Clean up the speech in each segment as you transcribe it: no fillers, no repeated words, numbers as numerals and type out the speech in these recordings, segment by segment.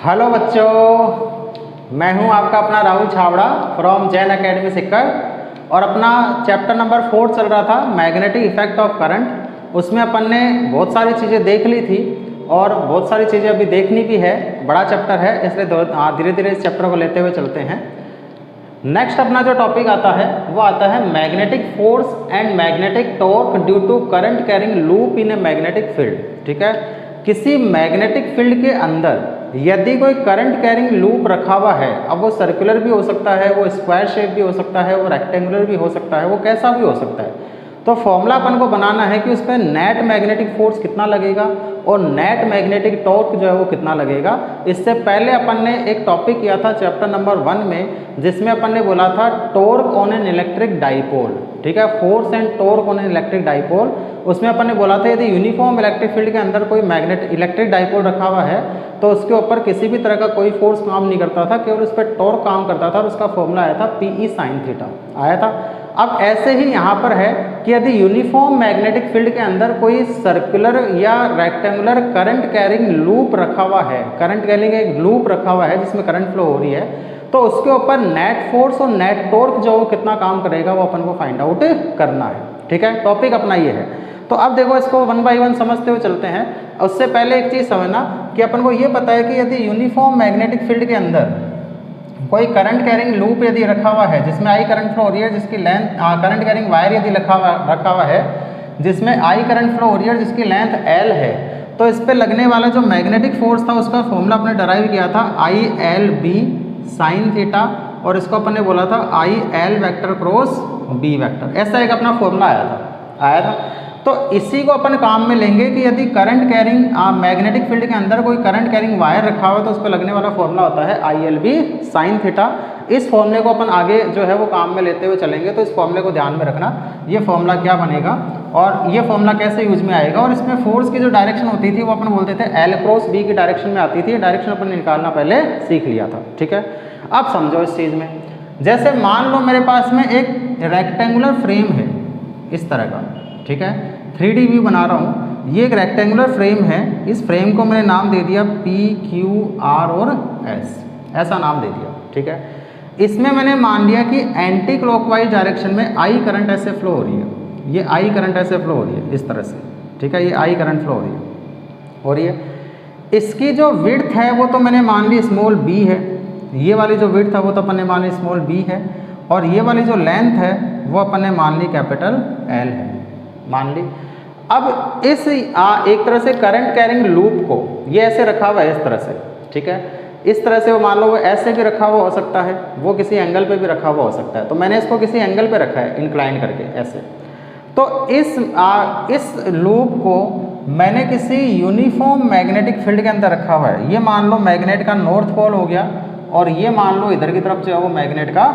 Hello बच्चों, मैं हूं आपका अपना राहुल छावड़ा फ्रॉम जैन अकेडमी सिक्कर। और अपना चैप्टर नंबर 4 चल रहा था मैग्नेटिक इफेक्ट ऑफ करंट। उसमें अपन ने बहुत सारी चीज़ें देख ली थी और बहुत सारी चीज़ें अभी देखनी भी है। बड़ा चैप्टर है, इसलिए धीरे धीरे इस चैप्टर को लेते हुए चलते हैं। नेक्स्ट अपना जो टॉपिक आता है वो आता है magnetic force and magnetic torque due to current carrying loop in a magnetic field. ठीक है, किसी मैग्नेटिक फील्ड के अंदर यदि कोई करंट कैरिंग लूप रखा हुआ है, अब वो सर्कुलर भी हो सकता है, वो स्क्वायर शेप भी हो सकता है, वो रेक्टेंगुलर भी हो सकता है, वो कैसा भी हो सकता है। तो फॉर्मूला अपन को बनाना है कि उस पर नेट मैग्नेटिक फोर्स कितना लगेगा और नेट मैग्नेटिक टॉर्क जो है वो कितना लगेगा। इससे पहले अपन ने एक टॉपिक किया था चैप्टर नंबर 1 में, जिसमें अपन ने बोला था torque on an electric dipole. ठीक है, force and torque on an electric dipole. उसमें अपन ने बोला था यदि यूनिफॉर्म इलेक्ट्रिक फील्ड के अंदर कोई इलेक्ट्रिक डाइपोल रखा हुआ है तो उसके ऊपर किसी भी तरह का कोई फोर्स काम नहीं करता था, केवल उस पर टॉर्क काम करता था और उसका फॉर्मूला आया था PE sin थीटा आया था। अब ऐसे ही यहाँ पर है कि यदि यूनिफॉर्म मैग्नेटिक फील्ड के अंदर कोई सर्कुलर या रेक्टेंगुलर करंट कैरिंग लूप रखा हुआ है, करंट कैरिंग एक लूप रखा हुआ है जिसमें करंट फ्लो हो रही है, तो उसके ऊपर नेट फोर्स और नेट टॉर्क जो वो कितना काम करेगा वो अपन को फाइंड आउट करना है। ठीक है, टॉपिक अपना ये है। तो अब देखो इसको 1 बाय 1 समझते हुए चलते हैं। उससे पहले एक चीज़ समझना कि अपन को ये पता है कि यदि यूनिफॉर्म मैग्नेटिक फील्ड के अंदर कोई करंट कैरिंग लूप यदि रखा हुआ है जिसमें आई करंट फ्लो हो रही है, जिसकी लेंथ करंट कैरिंग वायर यदि रखा हुआ है जिसमें आई करंट फ्लो हो रही है जिसकी लेंथ L है, तो इस पर लगने वाला जो मैग्नेटिक फोर्स था उसका फॉर्मूला अपने डराइव किया था ILB sin थीटा, और इसको अपन ने बोला था IL vector cross B vector. ऐसा एक अपना फॉर्मूला आया था। तो इसी को अपन काम में लेंगे कि यदि करंट कैरिंग मैग्नेटिक फील्ड के अंदर कोई करंट कैरिंग वायर रखा हुआ है तो उस पर लगने वाला फॉर्मूला होता है ILB sin थीटा। इस फॉर्मूले को अपन आगे जो है वो काम में लेते हुए चलेंगे, तो इस फॉर्मूले को ध्यान में रखना, ये फॉर्मूला क्या बनेगा और ये फॉर्मूला कैसे यूज में आएगा। और इसमें फोर्स की जो डायरेक्शन होती थी वो अपन बोलते थे L क्रॉस B की डायरेक्शन में आती थी। डायरेक्शन अपन ने निकालना पहले सीख लिया था। ठीक है, अब समझो इस चीज़ में, जैसे मान लो मेरे पास में एक रेक्टेंगुलर फ्रेम है इस तरह का। ठीक है, 3D व्यू बना रहा हूँ। ये एक रेक्टेंगुलर फ्रेम है, इस फ्रेम को मैंने नाम दे दिया P, Q, R और S, ऐसा नाम दे दिया। ठीक है, इसमें मैंने मान लिया कि एंटी क्लॉकवाइज डायरेक्शन में I करंट ऐसे फ्लो हो रही है, ये I करंट ऐसे फ्लो हो रही है इस तरह से। ठीक है, ये I करंट फ्लो हो रही है। इसकी जो विड्थ है वो तो मैंने मान ली स्मॉल b है, ये वाली जो विड्थ है वो तो अपन ने मान ली स्मॉल b है, और ये वाली जो लेंथ है वो अपन ने मान ली कैपिटल L है, मान ली। अब इस एक तरह से करंट कैरिंग लूप को ये ऐसे रखा हुआ है इस तरह से। ठीक है, इस तरह से वो मान लो वो ऐसे भी रखा हुआ हो सकता है, वो किसी एंगल पे भी रखा हुआ हो सकता है। तो मैंने इसको किसी एंगल पे रखा है इंक्लाइन करके ऐसे। तो इस लूप को मैंने किसी यूनिफॉर्म मैग्नेटिक फील्ड के अंदर रखा हुआ है। ये मान लो मैग्नेट का नॉर्थ पोल हो गया और ये मान लो इधर की तरफ जो है वो मैग्नेट का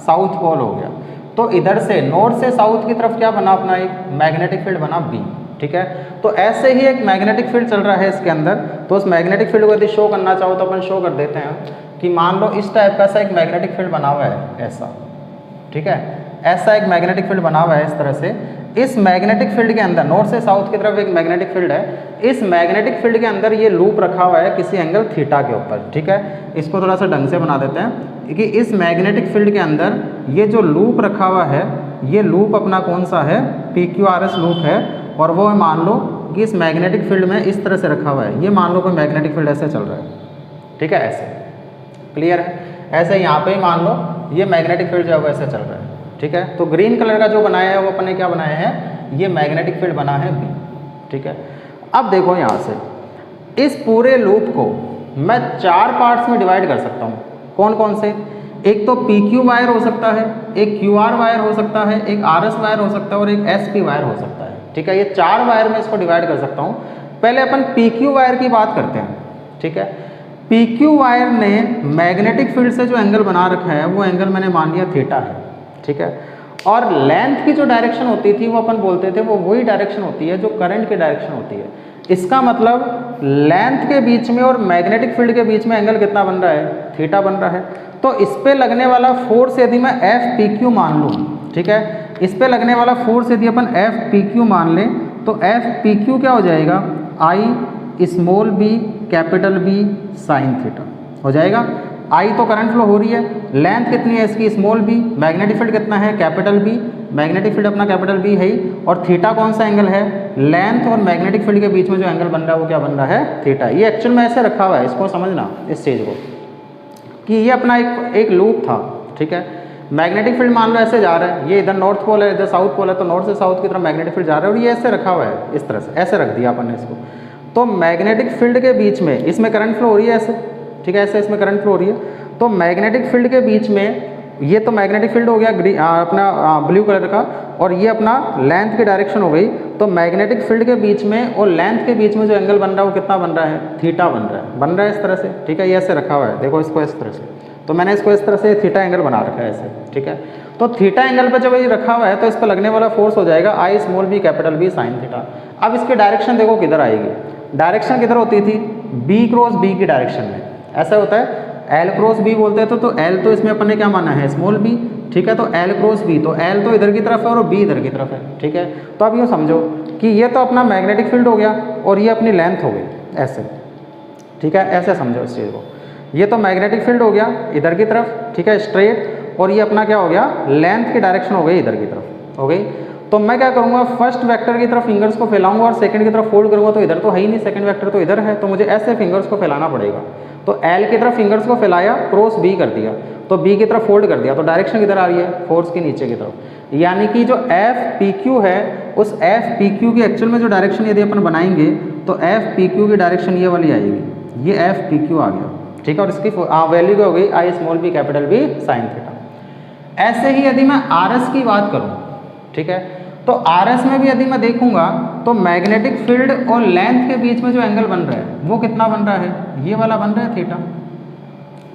साउथ पोल हो गया। तो इधर से नॉर्थ से साउथ की तरफ क्या बना अपना एक मैग्नेटिक फील्ड बना B। ठीक है, तो ऐसे ही एक मैग्नेटिक फील्ड चल रहा है इसके अंदर। तो उस मैग्नेटिक फील्ड को यदि शो करना चाहो तो अपन शो कर देते हैं कि मान लो इस टाइप का सा एक मैग्नेटिक फील्ड बना हुआ है ऐसा। ठीक है, ऐसा एक मैग्नेटिक फील्ड बना हुआ है इस तरह से। इस मैग्नेटिक फील्ड के अंदर नॉर्थ से साउथ की तरफ एक मैग्नेटिक फील्ड है। इस मैग्नेटिक फील्ड के अंदर ये लूप रखा हुआ है किसी एंगल थीटा के ऊपर। ठीक है, इसको थोड़ा सा ढंग से बना देते हैं कि इस मैग्नेटिक फील्ड के अंदर ये जो लूप रखा हुआ है, ये लूप अपना कौन सा है, PQRS लूप है। और वो मान लो कि इस मैग्नेटिक फील्ड में इस तरह से रखा हुआ है। ये मान लो कोई मैग्नेटिक फील्ड ऐसे चल रहा है। ठीक है, ऐसे क्लियर है। ऐसे यहाँ पे ही मान लो ये मैग्नेटिक फील्ड जो है वो ऐसे चल रहा है। ठीक है, तो ग्रीन कलर का जो बनाया है वो अपन ने क्या बनाया है, ये मैग्नेटिक फील्ड बना है B। ठीक है, अब देखो यहाँ से इस पूरे लूप को मैं 4 पार्ट्स में डिवाइड कर सकता हूँ। कौन कौन से, एक तो PQ वायर हो सकता है, एक QR वायर हो सकता है, एक RS वायर हो सकता है और एक SP वायर हो सकता है। ठीक है, ये 4 वायर में इसको डिवाइड कर सकता हूँ। पहले अपन PQ वायर की बात करते हैं। ठीक है, PQ वायर ने मैग्नेटिक फील्ड से जो एंगल बना रखा है वो एंगल मैंने मान लिया थीटा है। ठीक है, और लेंथ की जो डायरेक्शन होती थी वो अपन बोलते थे वो वही डायरेक्शन होती है जो करंट की डायरेक्शन होती है। इसका मतलब लेंथ के बीच में और मैग्नेटिक फील्ड के बीच में एंगल कितना बन रहा है, थीटा बन रहा है। तो इस पे लगने वाला फोर्स यदि मैं FPQ मान लूँ, ठीक है, इस पे लगने वाला फोर्स यदि अपन FPQ मान लें तो FPQ क्या हो जाएगा, I small b capital B sine theta. हो जाएगा। आई तो करंट फ्लो हो रही है, लेंथ कितनी है इसकी स्मॉल बी, मैग्नेटिक फील्ड कितना है कैपिटल बी, मैग्नेटिक फील्ड अपना कैपिटल बी है ही, और थीटा कौन सा एंगल है, लेंथ और मैग्नेटिक फील्ड के बीच में जो एंगल बन रहा है वो क्या बन रहा है, थीटा। ये एक्चुअल में ऐसे रखा हुआ है, इसको समझना इस चीज़ को कि ये अपना एक लूप था, ठीक है। मैग्नेटिक फील्ड मान लो ऐसे जा रहा है, ये इधर नॉर्थ पोल है इधर साउथ पोल है, तो नॉर्थ से साउथ की तरफ मैग्नेटिक फील्ड जा रहा है और ये ऐसे रखा हुआ है इस तरह से, ऐसे रख दिया अपन ने इसको। तो मैग्नेटिक फील्ड के बीच में इसमें करंट फ्लो हो रही है ऐसे, ठीक है, ऐसे इसमें करंट फ्लो हो रही है। तो मैग्नेटिक फील्ड के बीच में ये तो मैग्नेटिक फील्ड हो गया अपना ब्लू कलर का, और ये अपना लेंथ की डायरेक्शन हो गई। तो मैग्नेटिक फील्ड के बीच में और लेंथ के बीच में जो एंगल बन रहा है वो कितना बन रहा है, थीटा बन रहा है इस तरह से, ठीक है। ये ऐसे रखा हुआ है, देखो इसको इस तरह से, तो मैंने इसको इस तरह से थीटा एंगल बना रखा है ऐसे, ठीक है। तो थीटा एंगल पर जब ये रखा हुआ है तो इस पर लगने वाला फोर्स हो जाएगा I small b capital B sine theta. अब इसकी डायरेक्शन देखो किधर आएगी, डायरेक्शन किधर होती थी, बी क्रॉस बी की डायरेक्शन में, ऐसा होता है। एल क्रॉस बी बोलते हैं तो एल तो इसमें अपन ने क्या माना है, स्मॉल बी, ठीक है। तो एल क्रॉस बी, तो एल तो इधर की तरफ है और बी इधर की तरफ है, ठीक है। तो अब ये समझो कि ये तो अपना मैग्नेटिक फील्ड हो गया और ये अपनी लेंथ हो गई ऐसे, ठीक है, ऐसे समझो इस चीज़ को। ये तो मैग्नेटिक फील्ड हो गया इधर की तरफ, ठीक है, स्ट्रेट, और ये अपना क्या हो गया, लेंथ की डायरेक्शन हो गई इधर की तरफ, हो गई। तो मैं क्या करूँगा, फर्स्ट वेक्टर की तरफ फिंगर्स को फैलाऊंगा और सेकंड की तरफ फोल्ड करूँगा, तो इधर तो है ही नहीं, सेकंड वेक्टर तो इधर है, तो मुझे ऐसे फिंगर्स को फैलाना पड़ेगा। तो एल की तरफ फिंगर्स को फैलाया, क्रॉस बी कर दिया, तो बी की तरफ फोल्ड कर दिया, तो डायरेक्शन किधर आ रही है, फोर्स की नीचे की तरफ। यानी कि जो एफ पी क्यू है, उस एफ पी क्यू की एक्चुअल में जो डायरेक्शन यदि अपन बनाएंगे तो एफ पी क्यू की डायरेक्शन ये वाली आएगी, ये एफ पी क्यू आ गया, ठीक है। और इसकी वैल्यू क्या हो गई, I small b capital B sine theta. ऐसे ही यदि मैं आर एस की बात करूँ, ठीक है, तो आर एस में भी यदि मैं देखूंगा तो मैग्नेटिक फील्ड और लेंथ के बीच में जो एंगल बन रहा है वो कितना बन रहा है, ये वाला बन रहा है थीटा,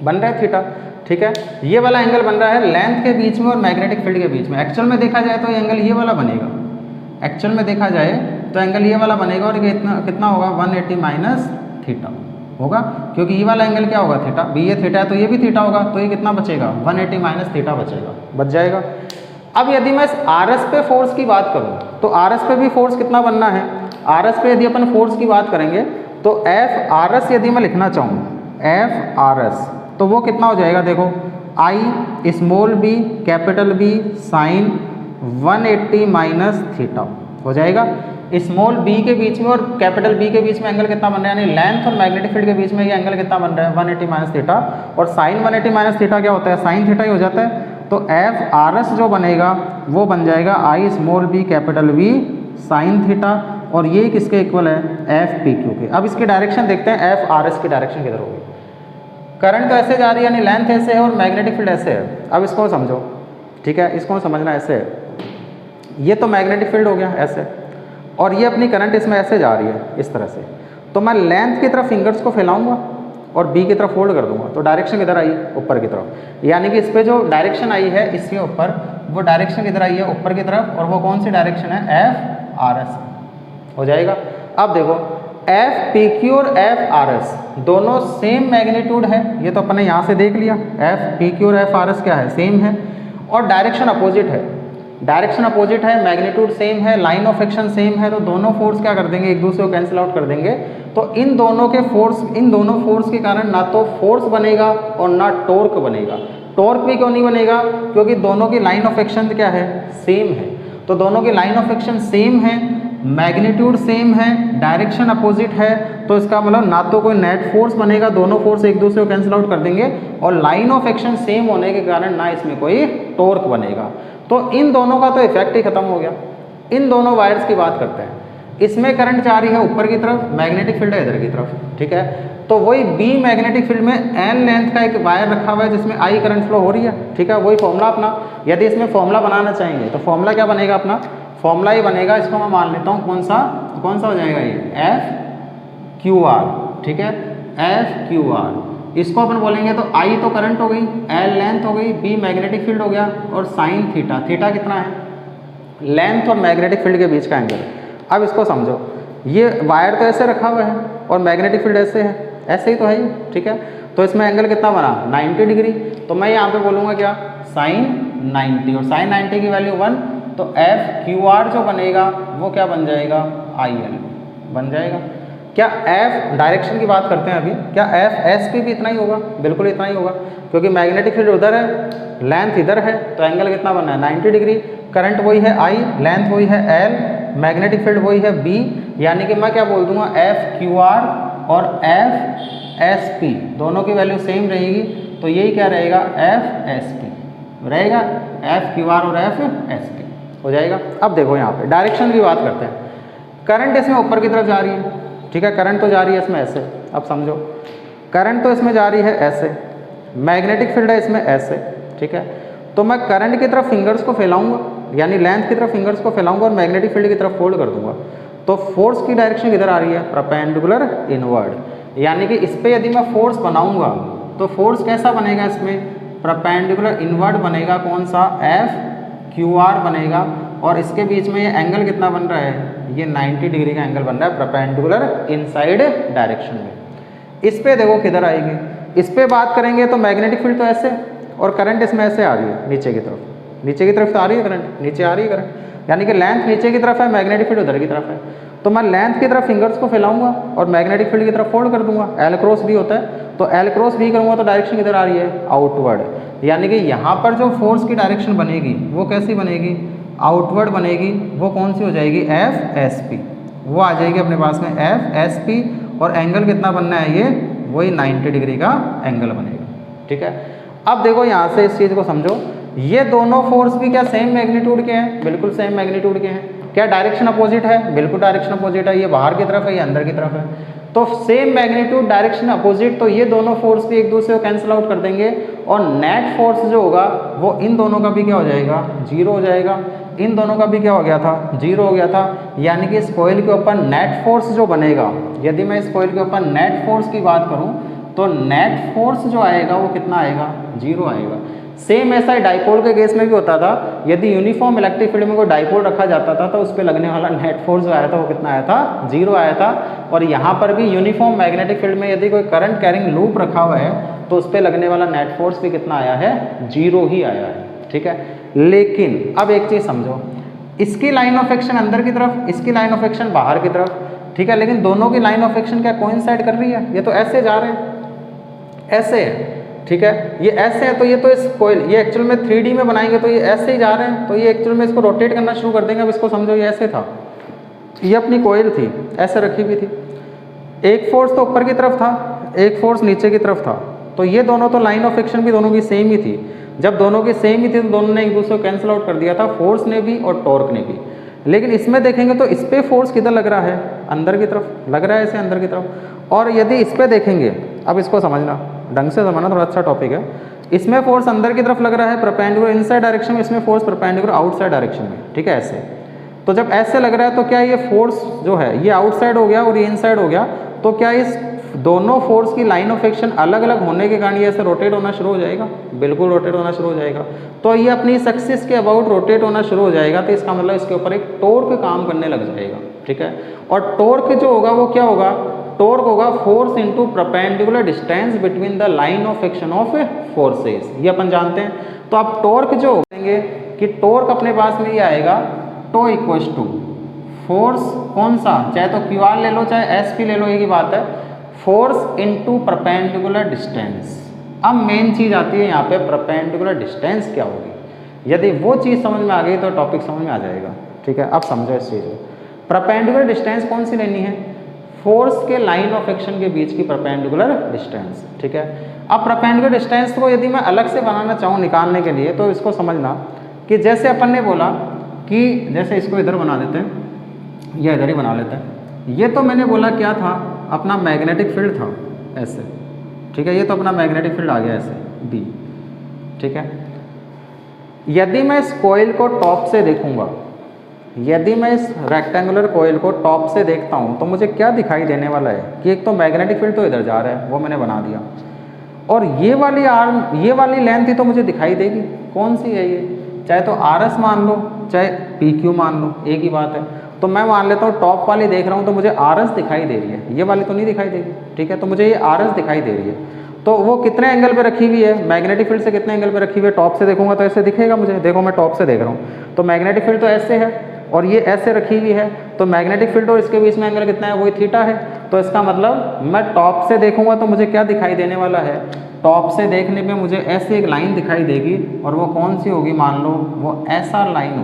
बन रहा है थीटा, ठीक है। ये वाला एंगल बन रहा है लेंथ के बीच में और मैग्नेटिक फील्ड के बीच में। एक्चुअल में देखा जाए तो ये एंगल ये वाला बनेगा, एक्चुअल में देखा जाए तो एंगल ये वाला बनेगा, और ये कितना होगा, 180 माइनस थीटा होगा, क्योंकि ये वाला एंगल क्या होगा, थीटा, भी ये थीटा है तो ये भी थीटा होगा, तो ये कितना बचेगा, 180 माइनस थीटा बचेगा, बच जाएगा। अब यदि मैं इस आर एस पे फोर्स की बात करूं तो आर एस पे भी फोर्स कितना बनना है, आर एस पे यदि अपन फोर्स की बात करेंगे तो एफ आर एस यदि मैं लिखना चाहूँ, एफ आर एस, तो वो कितना हो जाएगा, देखो I small b capital B sine 180 minus theta हो जाएगा। स्मॉल बी के बीच में और कैपिटल बी के बीच में एंगल कितना बन रहा है, यानी लेंथ और मैग्नेटिक फील्ड के बीच में ये एंगल कितना बन रहा है, 180 माइनस थीटा, और साइन 180 माइनस थीटा क्या होता है, साइन थीटा ही हो जाता है। तो एफ आर एस जो बनेगा वो बन जाएगा I small b capital B sine theta, और ये किसके इक्वल है, एफ पी क्यू के। अब इसकी डायरेक्शन देखते हैं, एफ आर एस की डायरेक्शन किधर होगी। करंट तो ऐसे जा रही है, यानी लेंथ ऐसे है और मैग्नेटिक फील्ड ऐसे है। अब इसको समझो, ठीक है, इसको समझना ऐसे है, ये तो मैग्नेटिक फील्ड हो गया ऐसे, और ये अपनी करंट इसमें ऐसे जा रही है इस तरह से। तो मैं लेंथ की तरफ फिंगर्स को फैलाऊंगा और बी की तरफ फोल्ड कर दूंगा, तो डायरेक्शन किधर आई, ऊपर की तरफ। यानी कि इस पर जो डायरेक्शन आई है इसके ऊपर, वो डायरेक्शन किधर आई है, ऊपर की तरफ, और वो कौन सी डायरेक्शन है, एफ आर एस हो जाएगा। अब देखो एफ पी क्यू और एफ आर एस दोनों सेम मैग्नीट्यूड है, ये तो अपन ने यहाँ से देख लिया, एफ पी क्यू और एफ आर एस क्या है, सेम है, और डायरेक्शन अपोजिट है, डायरेक्शन अपोजिट है, मैग्नीट्यूड सेम है, लाइन ऑफ एक्शन सेम है, तो दोनों फोर्स क्या कर देंगे, एक दूसरे को कैंसिल आउट कर देंगे। तो इन दोनों फोर्स के कारण ना तो फोर्स बनेगा और ना टॉर्क बनेगा। टॉर्क भी क्यों नहीं बनेगा, क्योंकि दोनों की लाइन ऑफ एक्शन क्या है, सेम है। तो दोनों की लाइन ऑफ एक्शन सेम है, मैग्नीट्यूड सेम है, डायरेक्शन अपोजिट है, तो इसका मतलब ना तो कोई नेट फोर्स बनेगा, दोनों फोर्स एक दूसरे को कैंसिल आउट कर देंगे, और लाइन ऑफ एक्शन सेम होने के कारण ना इसमें कोई टॉर्क बनेगा। तो इन दोनों का तो इफेक्ट ही खत्म हो गया। इन दोनों वायर्स की बात करते हैं, इसमें करंट जा रही है ऊपर की तरफ, मैग्नेटिक फील्ड है इधर की तरफ, ठीक है। तो वही बी मैग्नेटिक फील्ड में एन लेंथ का एक वायर रखा हुआ है जिसमें आई करंट फ्लो हो रही है, ठीक है। वही फॉर्मूला अपना, यदि इसमें फॉर्मूला बनाना चाहेंगे तो फॉर्मूला क्या बनेगा अपना, फॉर्मूला ही बनेगा, इसको मैं मान लेता हूँ कौन सा हो जाएगा, ये एफ क्यू आर, ठीक है, एफ क्यू आर। इसको अपन बोलेंगे तो आई तो करंट हो गई, एल लेंथ हो गई, बी मैग्नेटिक फील्ड हो गया, और साइन थीटा, थीटा कितना है, लेंथ और मैग्नेटिक फील्ड के बीच का एंगल। अब इसको समझो, ये वायर तो ऐसे रखा हुआ है और मैग्नेटिक फील्ड ऐसे है, ऐसे ही तो है ही, ठीक है। तो इसमें एंगल कितना बना, 90 डिग्री। तो मैं यहाँ पे बोलूँगा क्या, साइन 90, और साइन 90 की वैल्यू 1, तो एफ क्यू आर जो बनेगा वो क्या बन जाएगा, आई एल बन जाएगा। क्या एफ, डायरेक्शन की बात करते हैं अभी, क्या एफ एस पी भी इतना ही होगा? बिल्कुल इतना ही होगा, क्योंकि मैग्नेटिक फील्ड उधर है, लेंथ इधर है, तो एंगल कितना बनना है 90 डिग्री। करंट वही है आई, लेंथ वही है एल, मैग्नेटिक फील्ड वही है बी, यानी कि मैं क्या बोल दूंगा एफ क्यू आर और एफ एस पी दोनों की वैल्यू सेम रहेगी, तो यही क्या रहेगा एफ एस पी रहेगा, एफ क्यू आर और एफ एस पी हो जाएगा। अब देखो यहाँ पे डायरेक्शन की बात करते हैं। करंट इसमें ऊपर की तरफ जा रही है, ठीक है, करंट तो जा रही है इसमें ऐसे, अब समझो करंट तो इसमें जा रही है ऐसे, मैग्नेटिक फील्ड है इसमें ऐसे, ठीक है, तो मैं करंट की तरफ फिंगर्स को फैलाऊंगा, यानी लेंथ की तरफ फिंगर्स को फैलाऊंगा और मैग्नेटिक फील्ड की तरफ फोल्ड कर दूंगा, तो फोर्स की डायरेक्शन किधर आ रही है परपेंडिकुलर इनवर्ड, यानी कि इस पर यदि मैं फोर्स बनाऊंगा तो फोर्स कैसा बनेगा इसमें परपेंडिकुलर इनवर्ड बनेगा, कौन सा एफ क्यू आर बनेगा, और इसके बीच में ये एंगल कितना बन रहा है, ये 90 डिग्री का एंगल बन रहा है परपेंडिकुलर इनसाइड डायरेक्शन में। इस पे देखो किधर आएगी, इस पे बात करेंगे तो मैग्नेटिक फील्ड तो ऐसे और करंट इसमें ऐसे आ रही है नीचे की तरफ, नीचे की तरफ तो आ रही है करंट, नीचे आ रही है करंट, यानी कि लेंथ नीचे की तरफ है, मैग्नेटिक फील्ड उधर की तरफ है, तो मैं लेंथ की तरफ फिंगर्स को फैलाऊंगा और मैग्नेटिक फील्ड की तरफ फोल्ड कर दूंगा, एल क्रॉस बी होता है, तो एल क्रॉस बी करूंगा तो डायरेक्शन किधर आ रही है आउटवर्ड, यानी कि यहाँ पर जो फोर्स की डायरेक्शन बनेगी वो कैसी बनेगी आउटवर्ड बनेगी, वो कौन सी हो जाएगी एफ एस पी, वो आ जाएगी अपने पास में एफ एस पी, और एंगल कितना बनना है ये वही 90 डिग्री का एंगल बनेगा, ठीक है। अब देखो यहाँ से इस चीज़ को समझो, ये दोनों फोर्स भी क्या सेम मैग्नीट्यूड के हैं, बिल्कुल सेम मैग्नीट्यूड के हैं, क्या डायरेक्शन अपोजिट है, बिल्कुल डायरेक्शन अपोजिट है, ये बाहर की तरफ है ये अंदर की तरफ है, तो सेम मैग्नीट्यूड डायरेक्शन अपोजिट, तो ये दोनों फोर्स भी एक दूसरे को कैंसिल आउट कर देंगे, और नेट फोर्स जो होगा वो इन दोनों का भी क्या हो जाएगा जीरो हो जाएगा, इन दोनों का भी क्या हो गया था जीरो हो गया था, यानी कि इस कॉइल के ऊपर नेट फोर्स जो बनेगा, यदि मैं इस कॉइल के ऊपर नेट फोर्स की बात करूं तो नेट फोर्स जो आएगा वो कितना आएगा जीरो आएगा। सेम ऐसा ही डाइपोल के केस में भी होता था, यदि यूनिफॉर्म इलेक्ट्रिक फील्ड में कोई डाइपोल रखा जाता था तो उस पर लगने वाला नेट फोर्स जो आया था वो कितना आया था जीरो आया था, और यहाँ पर भी यूनिफॉर्म मैग्नेटिक फील्ड में यदि कोई करंट कैरिंग लूप रखा हुआ है तो उस पर लगने वाला नेट फोर्स भी कितना आया है जीरो ही आया है, ठीक है। लेकिन अब एक चीज़ समझो, इसकी लाइन ऑफ एक्शन अंदर की तरफ, इसकी लाइन ऑफ एक्शन बाहर की तरफ, ठीक है, लेकिन दोनों की लाइन ऑफ एक्शन क्या कोइंसाइड कर रही है, ये तो ऐसे जा रहे हैं, ऐसे है, ठीक है, ये ऐसे है, तो ये तो इस कोइल ये एक्चुअल में 3D में बनाएंगे तो ये ऐसे ही जा रहे हैं, तो ये एक्चुअल में इसको रोटेट करना शुरू कर देंगे। अब इसको समझो ये ऐसे था, ये अपनी कोइल थी ऐसे रखी हुई थी, एक फोर्स तो ऊपर की तरफ था, एक फोर्स नीचे की तरफ था, तो ये दोनों तो लाइन ऑफ एक्शन भी दोनों की सेम ही थी, जब दोनों की सेम ही थी तो दोनों ने एक दूसरे को कैंसिल आउट कर दिया था, फोर्स ने भी और टॉर्क ने भी। लेकिन इसमें देखेंगे तो इस पर फोर्स किधर लग रहा है अंदर की तरफ लग रहा है, ऐसे अंदर की तरफ, और यदि इस पर देखेंगे, अब इसको समझना ढंग से समझना, थोड़ा अच्छा टॉपिक है, इसमें फोर्स अंदर की तरफ लग रहा है परपेंडिकुलर इनसाइड डायरेक्शन में, इसमें फोर्स परपेंडिकुलर आउटसाइड डायरेक्शन में, ठीक है ऐसे, तो जब ऐसे लग रहा है तो क्या ये फोर्स जो है ये आउटसाइड हो गया और ये इनसाइड हो गया, तो क्या इस दोनों फोर्स की लाइन ऑफ एक्शन अलग अलग होने के कारण ये ऐसे रोटेट होना शुरू हो जाएगा, बिल्कुल रोटेट होना शुरू हो जाएगा, तो ये अपनी सक्सेस के अबाउट रोटेट होना शुरू हो जाएगा, तो इसका मतलब इसके ऊपर एक टॉर्क काम करने लग जाएगा, ठीक है। और टॉर्क जो होगा वो क्या होगा, टॉर्क होगा force into perpendicular distance between the line of action of forces, ये अपन जानते हैं। तो आप टॉर्क जो करेंगे कि टॉर्क अपने पास में ये आएगा टो इक्वल्स टू फोर्स कौन सा, चाहे तो क्यू आर ले लो चाहे एस पी ले लो, एक ही बात है, फोर्स इनटू परपेंडिकुलर डिस्टेंस। अब मेन चीज़ आती है यहाँ पे परपेंडिकुलर डिस्टेंस क्या होगी, यदि वो चीज़ समझ में आ गई तो टॉपिक समझ में आ जाएगा, ठीक है। अब समझो इस चीज़ को, परपेंडिकुलर डिस्टेंस कौन सी लेनी है, फोर्स के लाइन ऑफ एक्शन के बीच की परपेंडिकुलर डिस्टेंस, ठीक है। अब परपेंडिकुलर डिस्टेंस को यदि मैं अलग से बनाना चाहूँ निकालने के लिए, तो इसको समझना कि जैसे अपन ने बोला कि जैसे इसको इधर बना देते हैं या इधर ही बना लेते हैं, ये तो मैंने बोला क्या था अपना मैग्नेटिक फील्ड था ऐसे, ठीक है, ये तो अपना मैग्नेटिक फील्ड आ गया ऐसे बी, ठीक है। यदि मैं इस कॉइल को टॉप से देखूंगा, यदि मैं इस रेक्टेंगुलर कॉइल को टॉप से देखता हूं तो मुझे क्या दिखाई देने वाला है कि एक तो मैग्नेटिक फील्ड तो इधर जा रहा है, वो मैंने बना दिया, और ये वाली आर्म ये वाली लेंथ ही तो मुझे दिखाई देगी, कौन सी है ये, चाहे तो आर एस मान लो चाहे पी क्यू मान लो, एक ही बात है। तो मैं मान लेता हूँ टॉप वाली देख रहा हूँ तो मुझे आर एस दिखाई दे रही है, ये वाली तो नहीं दिखाई देगी, ठीक है, तो मुझे ये आर एस दिखाई दे रही है, तो वो कितने एंगल पे रखी हुई है, मैग्नेटिक फील्ड से कितने एंगल पे रखी हुई है, टॉप से देखूंगा तो ऐसे दिखेगा मुझे, देखो मैं टॉप से देख रहा हूँ तो मैग्नेटिक फील्ड तो ऐसे है, और ये ऐसे रखी हुई है, तो मैग्नेटिक फील्ड और इसके बीच में एंगल कितना है, वही थीटा है। तो इसका मतलब मैं टॉप से देखूंगा तो मुझे क्या दिखाई देने वाला है, टॉप से देखने पे मुझे ऐसी एक लाइन दिखाई देगी, और वो कौन सी होगी, मान लो वो ऐसा लाइन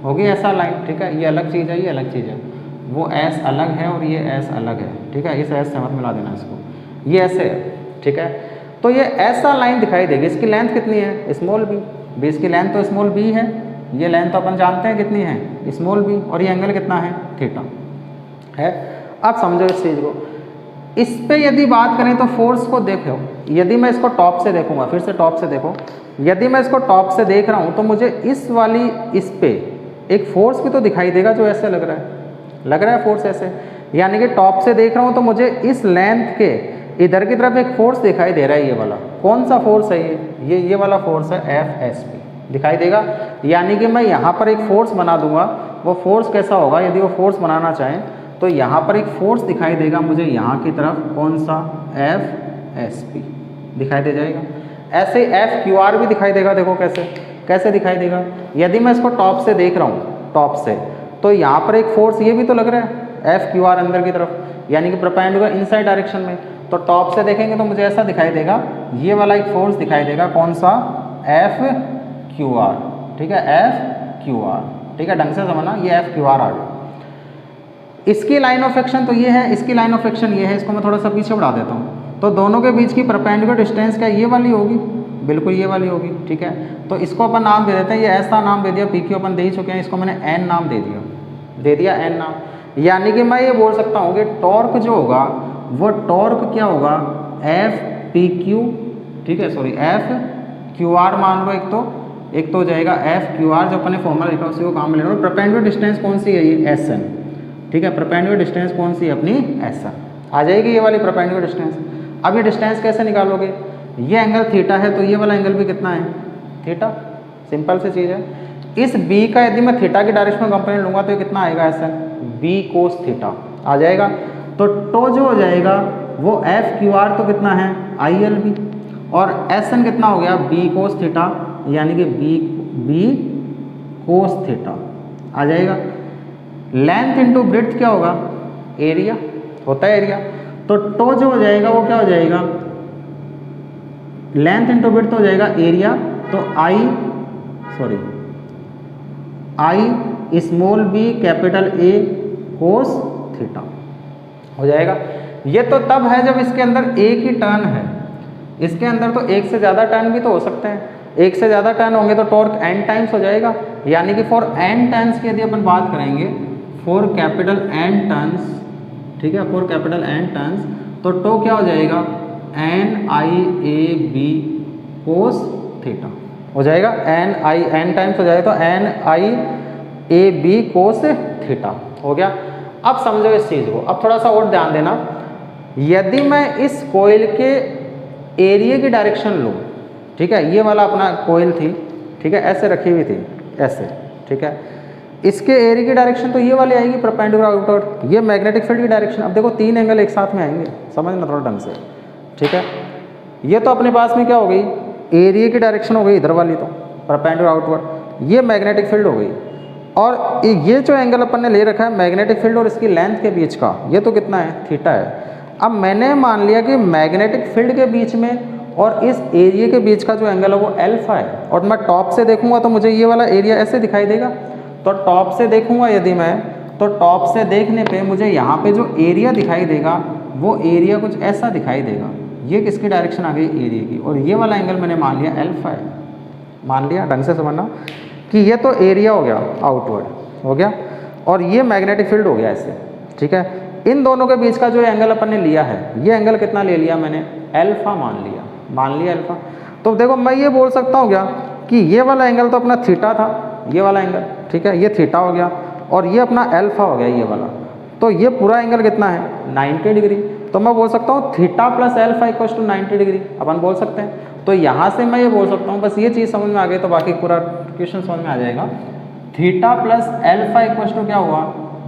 होगी ऐसा लाइन, ठीक है। ये अलग चीज़ है, ये अलग चीज़ है, वो एस अलग है और ये एस अलग है, ठीक है। इस एस से मत मिला देना इसको, ये ऐसे है, ठीक है। तो ये ऐसा लाइन दिखाई देगी, इसकी लेंथ कितनी है, स्मॉल बी इसकी लेंथ तो स्मॉल बी है, ये लेंथ तो अपन जानते हैं कितनी है, स्मॉल बी, और ये एंगल कितना है, थीटा है। अब समझो इस चीज़ को, इस पे यदि बात करें तो फोर्स को देखो, यदि मैं इसको टॉप से देखूंगा, फिर से टॉप से देखो, यदि मैं इसको टॉप से देख रहा हूँ तो मुझे इस वाली इस पे एक फोर्स भी तो दिखाई देगा जो ऐसे लग रहा है फोर्स ऐसे, यानी कि टॉप से देख रहा हूँ तो मुझे इस लेंथ के इधर की तरफ एक फोर्स दिखाई दे रहा है, ये वाला कौन सा फोर्स है, ये वाला फोर्स है एफ एस पी दिखाई देगा। यानी कि मैं यहाँ पर एक फोर्स बना दूंगा, वो फोर्स कैसा होगा, यदि वो फोर्स बनाना चाहें तो यहाँ पर एक फोर्स दिखाई देगा मुझे यहाँ की तरफ, कौन सा, एफ एस पी दिखाई दे जाएगा। ऐसे एफ क्यू आर भी दिखाई देगा, देखो कैसे दिखाई देगा। यदि मैं इसको टॉप से देख रहा हूँ, टॉप से, तो यहाँ पर एक फोर्स ये भी तो लग रहा है एफ क्यू आर अंदर की तरफ, यानी कि परपेंडिकुलर इनसाइड डायरेक्शन में। तो टॉप से देखेंगे तो मुझे ऐसा दिखाई देगा, ये वाला एक फोर्स दिखाई देगा, कौन सा, एफ क्यू आर, ठीक है, एफ क्यू आर, ठीक है, ढंग से समझना, ये एफ क्यू आर आ गया। इसकी लाइन ऑफ एक्शन तो ये है, इसकी लाइन ऑफ एक्शन ये है, इसको मैं थोड़ा सा पीछे बढ़ा देता हूँ। तो दोनों के बीच की परपेंडिकुलर डिस्टेंस क्या ये वाली होगी, बिल्कुल ये वाली होगी, ठीक है। तो इसको अपन नाम दे देते हैं, ये ऐसा नाम दे दिया, पी क्यू अपन दे ही चुके हैं, इसको मैंने एन नाम दे दिया एन नाम। यानी कि मैं ये बोल सकता हूँ कि टॉर्क जो होगा वो टॉर्क क्या होगा, एफ पी क्यू, ठीक है, सॉरी एफ क्यू आर मान लो, एक तो हो जाएगा एफ क्यू आर, जो अपने फॉर्मूला लिखा उसी को काम में लेना। और परपेंडिकुलर डिस्टेंस कौन सी है, ये एस एन, ठीक है, परपेंडिकुलर डिस्टेंस कौन सी है अपनी, एस एन आ जाएगी, ये वाली परपेंडिकुलर डिस्टेंस। अब ये डिस्टेंस कैसे निकालोगे, ये एंगल थीटा है तो ये वाला एंगल भी कितना है, थीटा, सिंपल सी चीज़ है। इस बी का यदि मैं थीटा की डायरेक्शन में कंपोनेंट लूंगा तो ये कितना आएगा, S N B cos theta आ जाएगा। तो टो जो हो जाएगा वो एफ क्यू आर तो कितना है, आई एल बी, और एस एन कितना हो गया, बी कोस थीटा, यानी कि बी कोस थीटा आ जाएगा। लेंथ इंटू ब्रेड्थ क्या होगा, एरिया होता है एरिया। तो टो जो हो जाएगा वो क्या हो जाएगा, लेंथ इंटू ब्रेड्थ हो जाएगा एरिया, तो I small b capital A cos theta हो जाएगा। ये तो तब है जब इसके अंदर एक ही टर्न है, इसके अंदर तो एक से ज़्यादा टर्न भी तो हो सकते हैं, एक से ज़्यादा टर्न होंगे तो टॉर्क n टाइम्स हो जाएगा। यानी कि फॉर n टर्न्स की यदि अपन बात करेंगे, फॉर कैपिटल n टर्न्स, ठीक है, फॉर कैपिटल n टर्न्स, तो टो क्या हो जाएगा, N I A B cos theta हो जाएगा, n टाइम्स हो जाएगा, तो N I A B cos theta हो गया। अब समझो इस चीज़ को, अब थोड़ा सा और ध्यान देना, यदि मैं इस कोयल के एरिया की डायरेक्शन लूँ, ठीक है, ये वाला अपना कोयल थी, ठीक है, ऐसे रखी हुई थी ऐसे, ठीक है, इसके एरिया की डायरेक्शन तो ये वाली आएगी परपेंडिकुलर आउटवर्ड, ये मैग्नेटिक फील्ड की डायरेक्शन। अब देखो तीन एंगल एक साथ में आएंगे, समझना थोड़ा ढंग से, ठीक है। ये तो अपने पास में क्या हो गई, एरिया की डायरेक्शन हो गई इधर वाली, तो परपेंडिकुलर आउटवर्ड, ये मैग्नेटिक फील्ड हो गई। और ये जो एंगल अपन ने ले रखा है मैग्नेटिक फील्ड और इसकी लेंथ के बीच का, ये तो कितना है, थीटा है। अब मैंने मान लिया कि मैग्नेटिक फील्ड के बीच में और इस एरिया के बीच का जो एंगल है वो एल्फा है, और मैं टॉप से देखूंगा तो मुझे ये वाला एरिया ऐसे दिखाई देगा। तो टॉप से देखूंगा यदि मैं, तो टॉप से देखने पे मुझे यहाँ पे जो एरिया दिखाई देगा वो एरिया कुछ ऐसा दिखाई देगा। ये किसकी डायरेक्शन आ गई, एरिया की, और ये वाला एंगल मैंने मान लिया एल्फा है, मान लिया, ढंग से समझना कि ये तो एरिया हो गया, आउटवर्ड हो गया, और ये मैग्नेटिक फील्ड हो गया ऐसे, ठीक है। इन दोनों के बीच का जो एंगल अपन ने लिया है, ये एंगल कितना ले लिया मैंने, एल्फा मान लिया एल्फा। तो देखो मैं ये बोल सकता हूँ क्या कि ये वाला एंगल तो अपना थीटा था, ये वाला एंगल, ठीक है, ये थीटा हो गया, और ये अपना एल्फा हो गया ये वाला। तो ये पूरा एंगल कितना है, 90 डिग्री। तो मैं बोल सकता हूँ theta plus alpha equals to 90 degree, अपन बोल सकते हैं। तो यहाँ से मैं ये बोल सकता हूँ, बस ये चीज़ समझ में आ गई तो बाकी पूरा क्वेश्चन समझ में आ जाएगा। Theta plus alpha equals to क्या हुआ,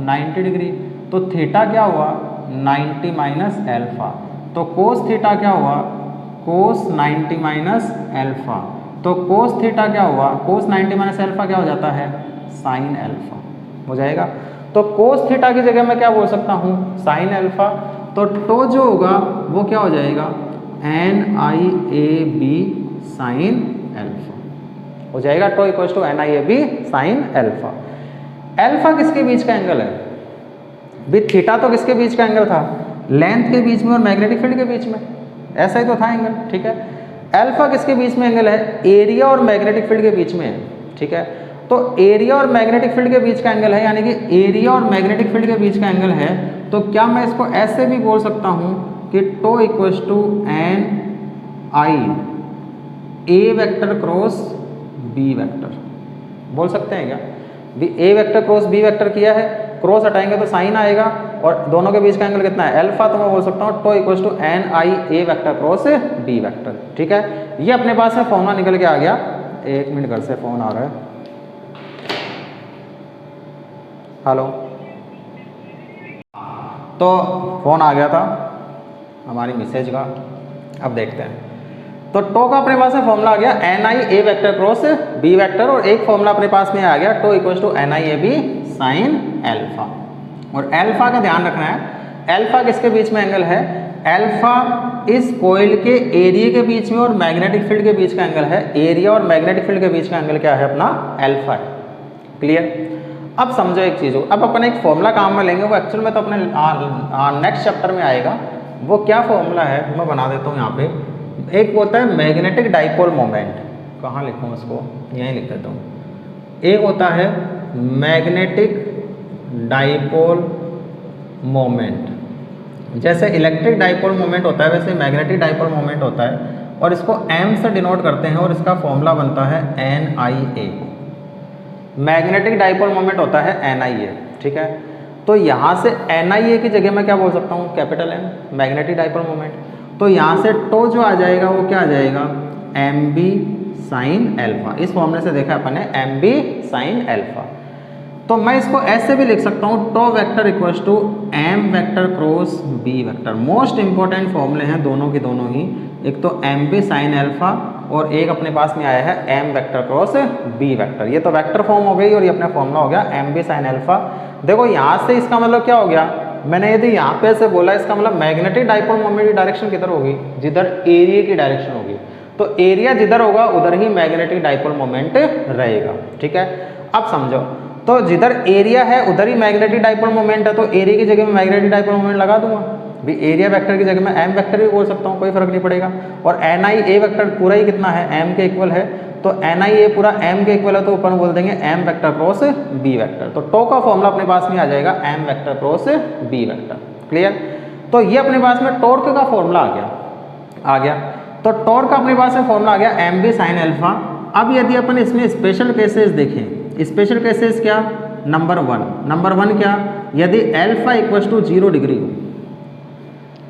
90 डिग्री। तो थीटा क्या हुआ, 90 माइनस एल्फा। तो कोस थीटा क्या हुआ, कोस 90 माइनस एल्फा। तो कोस थीटा क्या हुआ, कोस 90 माइनस एल्फा क्या हो जाता है, साइन एल्फा। हो जाएगा। तो कोस थीटा की जगह मैं क्या बोल सकता हूँ, साइन अल्फा। तो टो जो होगा वो क्या हो जाएगा, NIAB साइन अल्फा हो जाएगा। Tau equal to NIAB sine alpha. Alpha किसके बीच का एंगल है भी, थीटा तो किसके बीच का एंगल था, लेंथ के बीच में और मैग्नेटिक फील्ड के बीच में, ऐसा ही तो था एंगल, ठीक है। अल्फा किसके बीच में एंगल है, एरिया और मैग्नेटिक फील्ड के बीच में है, ठीक है। तो एरिया और मैग्नेटिक फील्ड के बीच का एंगल है, यानी कि एरिया और मैग्नेटिक फील्ड के बीच का एंगल है। तो क्या मैं इसको ऐसे भी बोल सकता हूँ कि tau equals to NI A vector cross B vector, बोल सकते हैं क्या भी, A vector cross B vector किया है, क्रॉस हटाएंगे तो साइन आएगा और दोनों के बीच का एंगल कितना है, अल्फा। तो मैं बोल सकता हूँ tau equals to NI A vector cross B vector, ठीक है। ये अपने पास में फॉर्मूला निकल के आ गया। एक मिनट, घर से फोन आ रहा है। हेलो, तो फोन आ गया था हमारी मैसेज का, अब देखते हैं। तो टो का अपने पास में फॉर्मूला आ गया NI A vector cross B vector, और एक फॉर्मूला अपने पास में आ गया tau equals to NIAB sine alpha. और अल्फा का ध्यान रखना है, अल्फा किसके बीच में एंगल है, अल्फा इस कोयल के एरिया के बीच में और मैग्नेटिक फील्ड के बीच का एंगल है। एरिया और मैग्नेटिक फील्ड के बीच का एंगल क्या है अपना, अल्फा है। क्लियर। अब समझो एक चीज़ हो, अब अपन एक फॉर्मूला काम में लेंगे, वो एक्चुअल में तो अपने नेक्स्ट चैप्टर में आएगा। वो क्या फॉर्मूला है मैं बना देता हूँ यहाँ पे। एक होता है मैग्नेटिक डाइपोल मोमेंट, कहाँ लिखूँ उसको, यहीं लिख देता हूँ। एक होता है मैग्नेटिक डाइपोल मोमेंट, जैसे इलेक्ट्रिक डाइपोल मोमेंट होता है वैसे मैग्नेटिक डाइपोल मोमेंट होता है, और इसको M से डिनोट करते हैं और इसका फॉर्मूला बनता है NIA। मैग्नेटिक डाइपोल मोमेंट होता है NIA, ठीक है। तो यहाँ से NIA की जगह मैं क्या बोल सकता हूँ, capital M, magnetic dipole moment. तो यहाँ से टो जो आ जाएगा वो क्या आ जाएगा, MB साइन अल्फा। इस फॉर्मूले से देखा अपन ने MB साइन अल्फा। तो मैं इसको ऐसे भी लिख सकता हूँ, tau vector equals to M vector cross B vector. Most important फॉर्मूले हैं दोनों के दोनों ही, एक तो MB साइन अल्फा और एक अपने पास में आया है M vector cross B vector. ये तो वेक्टर फॉर्म हो गई और ये अपना फॉर्मूला हो गया MB साइन अल्फा। देखो यहाँ से इसका मतलब क्या हो गया, मैंने यदि यहाँ पे से बोला इसका मतलब मैग्नेटिक डाइपोल मोमेंट की डायरेक्शन किधर होगी, जिधर एरिया की डायरेक्शन होगी। तो एरिया जिधर होगा उधर ही मैग्नेटिक डाइपोल मोमेंट रहेगा, ठीक है। अब समझो, तो जिधर एरिया है उधर ही मैग्नेटिक डाइपोल मोमेंट है, तो एरिया की जगह में मैग्नेटिक डाइपोल मोमेंट लगा दूंगा भी। एरिया वेक्टर की जगह में M वेक्टर भी बोल सकता हूँ, कोई फर्क नहीं पड़ेगा। और NIA वेक्टर पूरा ही कितना है, M के इक्वल है, तो NIA पूरा M के इक्वल है, तो ऊपर बोल देंगे M vector cross B vector. तो टो का फॉर्मूला अपने पास में आ जाएगा M vector cross B vector. Clear. तो ये अपने पास में टॉर्क का फॉर्मूला आ गया। तो टॉर्क का अपने पास में फॉर्मूला आ गया MB साइन अल्फा। अब यदि अपन इसमें स्पेशल केसेस देखें, स्पेशल केसेस क्या, नंबर वन क्या, यदि अल्फा इक्वल्स टू 0 डिग्री हो,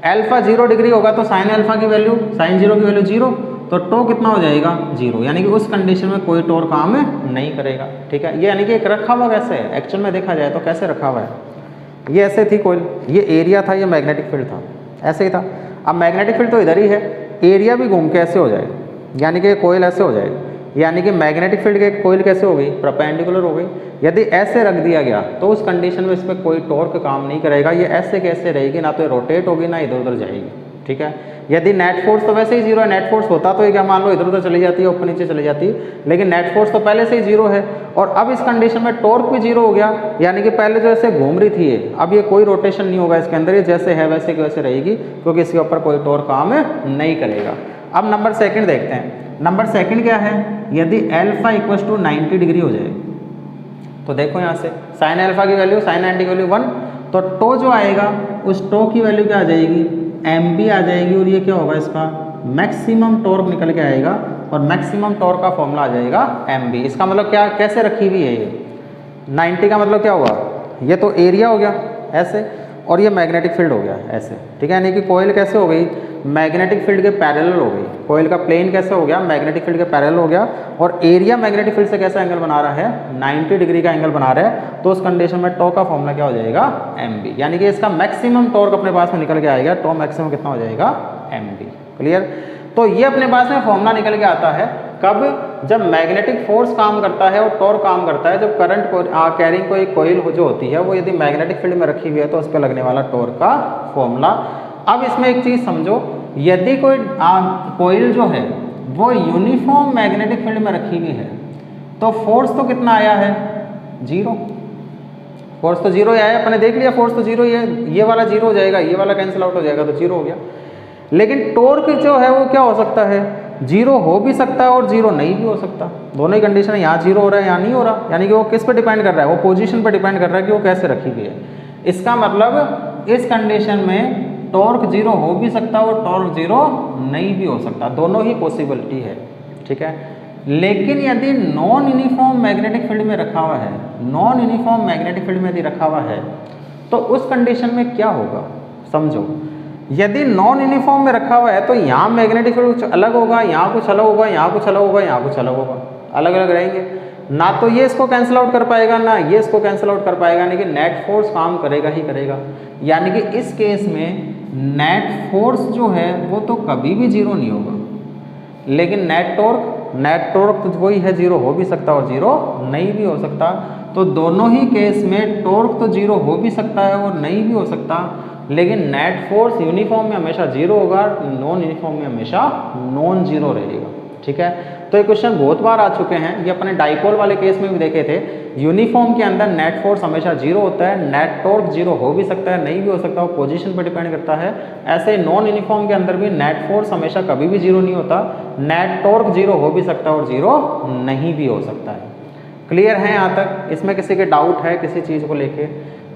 अल्फा 0 डिग्री होगा तो साइन अल्फा की वैल्यू, साइन 0 की वैल्यू 0, तो टो कितना हो जाएगा 0, यानी कि उस कंडीशन में कोई टॉर्क काम नहीं करेगा, ठीक है। ये यानी कि एक रखा हुआ कैसे है, एक्चुअल में देखा जाए तो कैसे रखा हुआ है, ये ऐसे थी कोई, ये एरिया था, ये मैग्नेटिक फील्ड था, ऐसे ही था। अब मैग्नेटिक फील्ड तो इधर ही है, एरिया भी घूम के ऐसे हो जाएगा, यानी कि कोयल ऐसे हो जाएगा, यानी कि मैग्नेटिक फील्ड के कोयल कैसे हो गई, परपेंडिकुलर हो गई। यदि ऐसे रख दिया गया तो उस कंडीशन में इस पर कोई टॉर्क काम नहीं करेगा, ये ऐसे कैसे रहेगी, ना तो रोटेट होगी ना इधर उधर जाएगी, ठीक है। यदि नेट फोर्स तो वैसे ही 0 है, नेट फोर्स होता तो ये क्या मान लो इधर उधर चली जाती है, ऊपर नीचे चली जाती है, लेकिन नेट फोर्स तो पहले से ही 0 है। और अब इस कंडीशन में टॉर्क भी 0 हो गया, यानी कि पहले जो ऐसे घूम रही थी ये, अब ये कोई रोटेशन नहीं होगा इसके अंदर, ये जैसे है वैसे की वैसे रहेगी, क्योंकि इसके ऊपर कोई टॉर्क काम नहीं करेगा। अब नंबर सेकंड देखते हैं। नंबर सेकंड क्या है, यदि अल्फा इक्वल्स टू 90 डिग्री हो जाए, तो देखो यहाँ से साइन अल्फा की वैल्यू, साइन 90 की वैल्यू 1, तो टो जो आएगा उस टो की वैल्यू क्या आ जाएगी, MB आ जाएगी, और ये क्या होगा इसका मैक्सिमम टॉर्क निकल के आएगा, और मैक्सिमम टॉर्क का फॉर्मूला आ जाएगा MB। इसका मतलब क्या, कैसे रखी हुई है ये 90 का मतलब क्या होगा, ये तो एरिया हो गया ऐसे, और ये मैग्नेटिक फील्ड हो गया ऐसे, ठीक है। यानी कि कोयल कैसे हो गई, मैग्नेटिक फील्ड के पैरेलल हो गई, कोयल का प्लेन कैसे हो गया, मैग्नेटिक फील्ड के पैरेलल हो गया, और एरिया मैग्नेटिक फील्ड से कैसा एंगल बना रहा है, 90 डिग्री का एंगल बना रहा है। तो उस कंडीशन में टो का फॉर्मूला क्या हो जाएगा, MB, यानी कि इसका मैक्सिमम टॉर्क अपने पास में निकल के आएगा, टो मैक्सिमम कितना हो जाएगा, MB। क्लियर। तो ये अपने पास में फॉर्मूला निकल के आता है कब, जब मैग्नेटिक फोर्स काम करता है और टॉर्क काम करता है, जब करंट को कैरिंग कोई कोयल जो होती है वो यदि मैग्नेटिक फील्ड में रखी हुई है तो उस पर लगने वाला टॉर्क का फॉर्मूला। अब इसमें एक चीज़ समझो, यदि कोई कोयल जो है वो यूनिफॉर्म मैग्नेटिक फील्ड में रखी हुई है तो फोर्स तो कितना आया है, 0। फोर्स तो 0 आया, अपने देख लिया फोर्स तो 0 ही है, ये वाला 0 हो जाएगा, ये वाला कैंसिल आउट हो जाएगा तो 0 हो गया। लेकिन टॉर्क जो है वो क्या हो सकता है, 0 हो भी सकता है और 0 नहीं भी हो सकता। दोनों ही कंडीशन, यहाँ 0 हो रहा है यहाँ नहीं हो रहा, यानी कि वो किस पर डिपेंड कर रहा है, वो पोजीशन पर डिपेंड कर रहा है कि वो कैसे रखी हुई है। इसका मतलब इस कंडीशन में टॉर्क 0 हो भी सकता है और टॉर्क 0 नहीं भी हो सकता, दोनों ही पॉसिबिलिटी है, ठीक है। लेकिन यदि नॉन यूनिफॉर्म मैग्नेटिक फील्ड में रखा हुआ है, नॉन यूनिफॉर्म मैग्नेटिक फील्ड में यदि रखा हुआ है तो उस कंडीशन में क्या होगा, समझो। यदि नॉन यूनिफॉर्म में रखा हुआ है तो यहाँ मैग्नेटिक फील्ड कुछ अलग होगा, यहाँ कुछ अलग होगा, यहाँ कुछ अलग होगा, यहाँ कुछ अलग होगा, अलग अलग रहेंगे। ना तो ये इसको कैंसिल आउट कर पाएगा, ना ये इसको कैंसिल आउट कर पाएगा, यानी कि नेट फोर्स काम करेगा ही करेगा। यानी कि इस केस में नेट फोर्स जो है वो तो कभी भी 0 नहीं होगा, लेकिन नेट टॉर्क तो वही है, 0 हो भी सकता और 0 नहीं भी हो सकता। तो दोनों ही केस में टॉर्क तो 0 हो भी सकता है और नहीं भी हो सकता, लेकिन नेट फोर्स यूनिफॉर्म में हमेशा 0 होगा, नॉन यूनिफॉर्म में हमेशा नॉन 0 रहेगा, ठीक है। तो ये क्वेश्चन बहुत बार आ चुके हैं, ये अपने डाइपोल वाले केस में भी देखे थे। यूनिफॉर्म के अंदर नेट फोर्स हमेशा 0 होता है, नेट टॉर्क 0 हो भी सकता है, नहीं भी हो सकता, वो पोजीशन पर डिपेंड करता है। ऐसे नॉन यूनिफॉर्म के अंदर भी नेट फोर्स हमेशा कभी भी 0 नहीं होता, नेट टॉर्क 0 हो भी सकता है और 0 नहीं भी हो सकता है। क्लियर है यहाँ तक? इसमें किसी के डाउट है किसी चीज़ को लेके?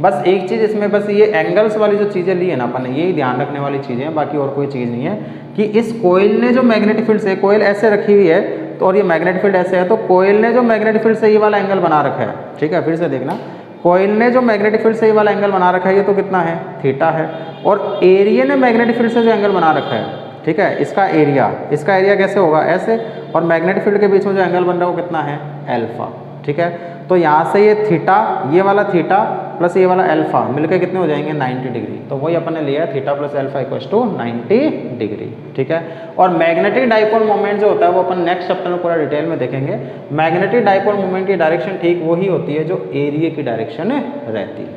बस एक चीज़ इसमें, बस ये एंगल्स वाली जो चीज़ें ली है ना अपन ने, यही ध्यान रखने वाली चीज़ें हैं, बाकी और कोई चीज़ नहीं है। कि इस कोयल ने जो मैग्नेटिक फील्ड से, कोयल ऐसे रखी हुई है तो और ये मैग्नेटिक फील्ड ऐसे है, तो कोयल ने जो मैग्नेटिक फील्ड से ये वाला एंगल बना रखा है, ठीक है, फिर से देखना, कोयल ने जो मैग्नेटिक फील्ड से ये वाला एंगल बना रखा है ये तो कितना है, थीटा है। और एरिया ने मैग्नेटिक फील्ड से जो एंगल बना रखा है, ठीक है, इसका एरिया कैसे होगा, ऐसे, और मैग्नेटिक फील्ड के बीच में जो एंगल बन रहा है वो कितना है, अल्फा, ठीक है। तो यहाँ से ये थीटा, ये वाला थीटा प्लस ये वाला अल्फा मिलकर कितने हो जाएंगे, 90 डिग्री। तो वही अपन ने लिया है, theta plus alpha equals to 90 degree, ठीक है। और मैग्नेटिक डाइपोल मोमेंट जो होता है वो अपन नेक्स्ट चैप्टर में पूरा डिटेल में देखेंगे। मैग्नेटिक डाइपोल मोमेंट की डायरेक्शन ठीक वही होती है जो एरिया की डायरेक्शन रहती है।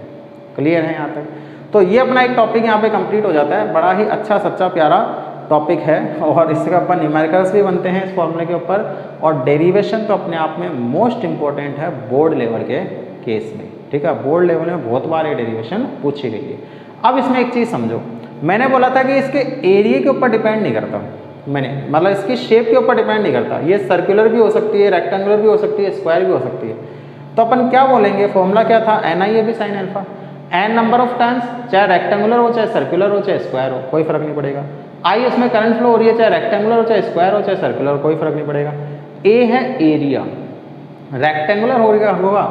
क्लियर है यहाँ तक? तो ये अपना एक टॉपिक यहाँ पे कंप्लीट हो जाता है। बड़ा ही अच्छा सच्चा प्यारा टॉपिक है और इसके ऊपर न्यूमेरिकल्स भी बनते हैं इस फॉर्मूले के ऊपर, और डेरिवेशन तो अपने आप में मोस्ट इंपॉर्टेंट है बोर्ड लेवल के केस में, ठीक है। बोर्ड लेवल में बहुत बार ये डेरिवेशन पूछी गई है। अब इसमें एक चीज़ समझो, मैंने बोला था कि इसके एरिया के ऊपर डिपेंड नहीं करता, मैंने मतलब इसकी शेप के ऊपर डिपेंड नहीं करता। ये सर्कुलर भी हो सकती है, रेक्टेंगुलर भी हो सकती है, स्क्वायर भी हो सकती है। तो अपन क्या बोलेंगे, फॉर्मूला क्या था, NIAB sin alpha, n number of turns, चाहे रेक्टेंगुलर हो, चाहे सर्कुलर हो, चाहे स्क्वायर हो, कोई फर्क नहीं पड़ेगा। आई इसमें करंट फ्लो हो रही है, चाहे रेक्टेंगुलर हो, चाहे स्क्वायर हो, चाहे सर्कुलर हो, कोई फर्क नहीं पड़ेगा। ए है एरिया, रेक्टेंगुलर होगा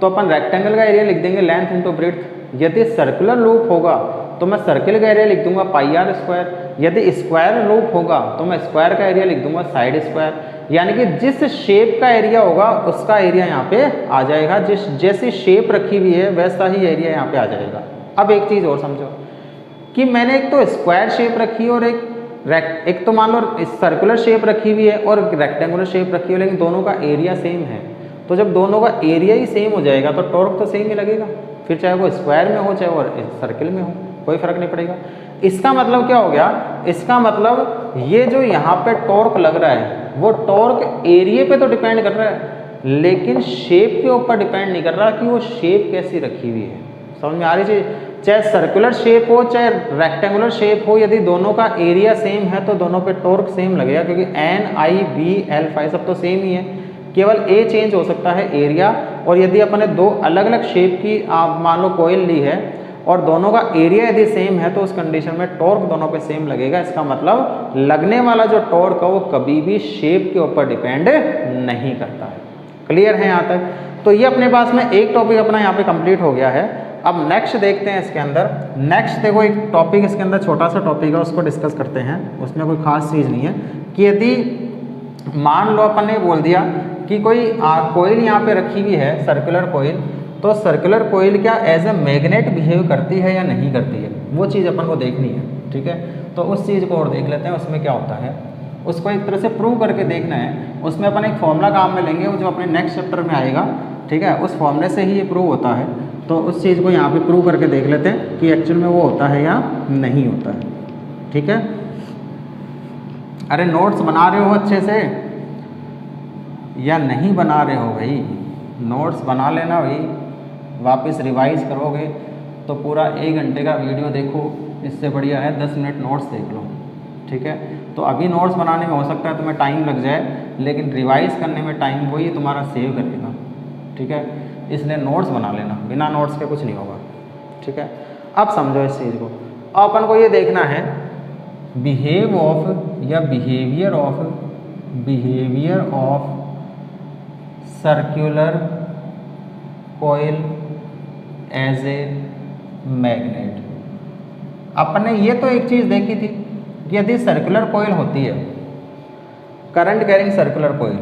तो अपन रेक्टेंगल का एरिया लिख देंगे लेंथ इंटू ब्रेड्थ। यदि सर्कुलर लूप होगा तो मैं सर्किल का एरिया लिख दूंगा पाई आर स्क्वायर। यदि स्क्वायर लूप होगा तो मैं स्क्वायर का एरिया लिख दूंगा साइड स्क्वायर। यानी कि जिस शेप का एरिया होगा उसका एरिया यहाँ पे आ जाएगा, जैसी शेप रखी हुई है वैसा ही एरिया यहाँ पे आ जाएगा। अब एक चीज़ और समझो कि मैंने एक तो स्क्वायर शेप रखी है और एक तो मान लो सर्कुलर शेप रखी हुई है और रेक्टेंगुलर शेप रखी हुई है, लेकिन दोनों का एरिया सेम है। तो जब दोनों का एरिया ही सेम हो जाएगा तो टॉर्क तो सेम ही लगेगा, फिर चाहे वो स्क्वायर में हो चाहे वो सर्किल में हो, कोई फर्क नहीं पड़ेगा। इसका मतलब क्या हो गया, इसका मतलब ये जो यहाँ पे टॉर्क लग रहा है वो टॉर्क एरिया पे तो डिपेंड कर रहा है लेकिन शेप के ऊपर डिपेंड नहीं कर रहा कि वो शेप कैसी रखी हुई है। समझ में आ रही चीज़? चाहे सर्कुलर शेप हो चाहे रेक्टेंगुलर शेप हो, यदि दोनों का एरिया सेम है तो दोनों पे टॉर्क सेम लगेगा, क्योंकि NIB सब तो सेम ही है, केवल ए चेंज हो सकता है एरिया। और यदि अपने दो अलग अलग शेप की आप मान लो कॉइल ली है और दोनों का एरिया यदि सेम है तो उस कंडीशन में टॉर्क दोनों पे सेम लगेगा। इसका मतलब लगने वाला जो टॉर्क है वो कभी भी शेप के ऊपर डिपेंड नहीं करता है। क्लियर है यहाँ तक? तो ये अपने पास में एक टॉपिक अपना यहाँ पे कंप्लीट हो गया है। अब नेक्स्ट देखते हैं इसके अंदर। नेक्स्ट देखो एक टॉपिक इसके अंदर छोटा सा टॉपिक है, उसको डिस्कस करते हैं। उसमें कोई खास चीज़ नहीं है कि यदि मान लो अपन ने बोल दिया कि कोई कोयल यहाँ पे रखी हुई है सर्कुलर कोयल, तो सर्कुलर कोयल क्या एज ए मैग्नेट बिहेव करती है या नहीं करती है, वो चीज़ अपन को देखनी है। ठीक है, तो उस चीज़ को और देख लेते हैं उसमें क्या होता है। उसको एक तरह से प्रूव करके देखना है। उसमें अपन एक फॉर्मूला काम में लेंगे, वो जो अपने नेक्स्ट चैप्टर में आएगा, ठीक है, उस फॉर्मूले से ही ये प्रूव होता है। तो उस चीज़ को यहाँ पे प्रूव करके देख लेते हैं कि एक्चुअल में वो होता है या नहीं होता है, ठीक है। अरे नोट्स बना रहे हो अच्छे से या नहीं बना रहे हो भाई? नोट्स बना लेना भाई, वापस रिवाइज करोगे तो पूरा 1 घंटे का वीडियो देखो, इससे बढ़िया है 10 मिनट नोट्स देख लो, ठीक है। तो अभी नोट्स बनाने में हो सकता है तुम्हें टाइम लग जाए, लेकिन रिवाइज करने में टाइम वही तुम्हारा सेव करेगा, ठीक है। इसलिए नोट्स बना लेना, बिना नोट्स के कुछ नहीं होगा, ठीक है। अब समझो इस चीज़ को। अब अपन को ये देखना है बिहेव ऑफ या behaviour of circular coil as a magnet. अपने ये तो एक चीज़ देखी थी कि यदि सर्कुलर कोयल होती है, करंट कैरिंग सर्कुलर कोयल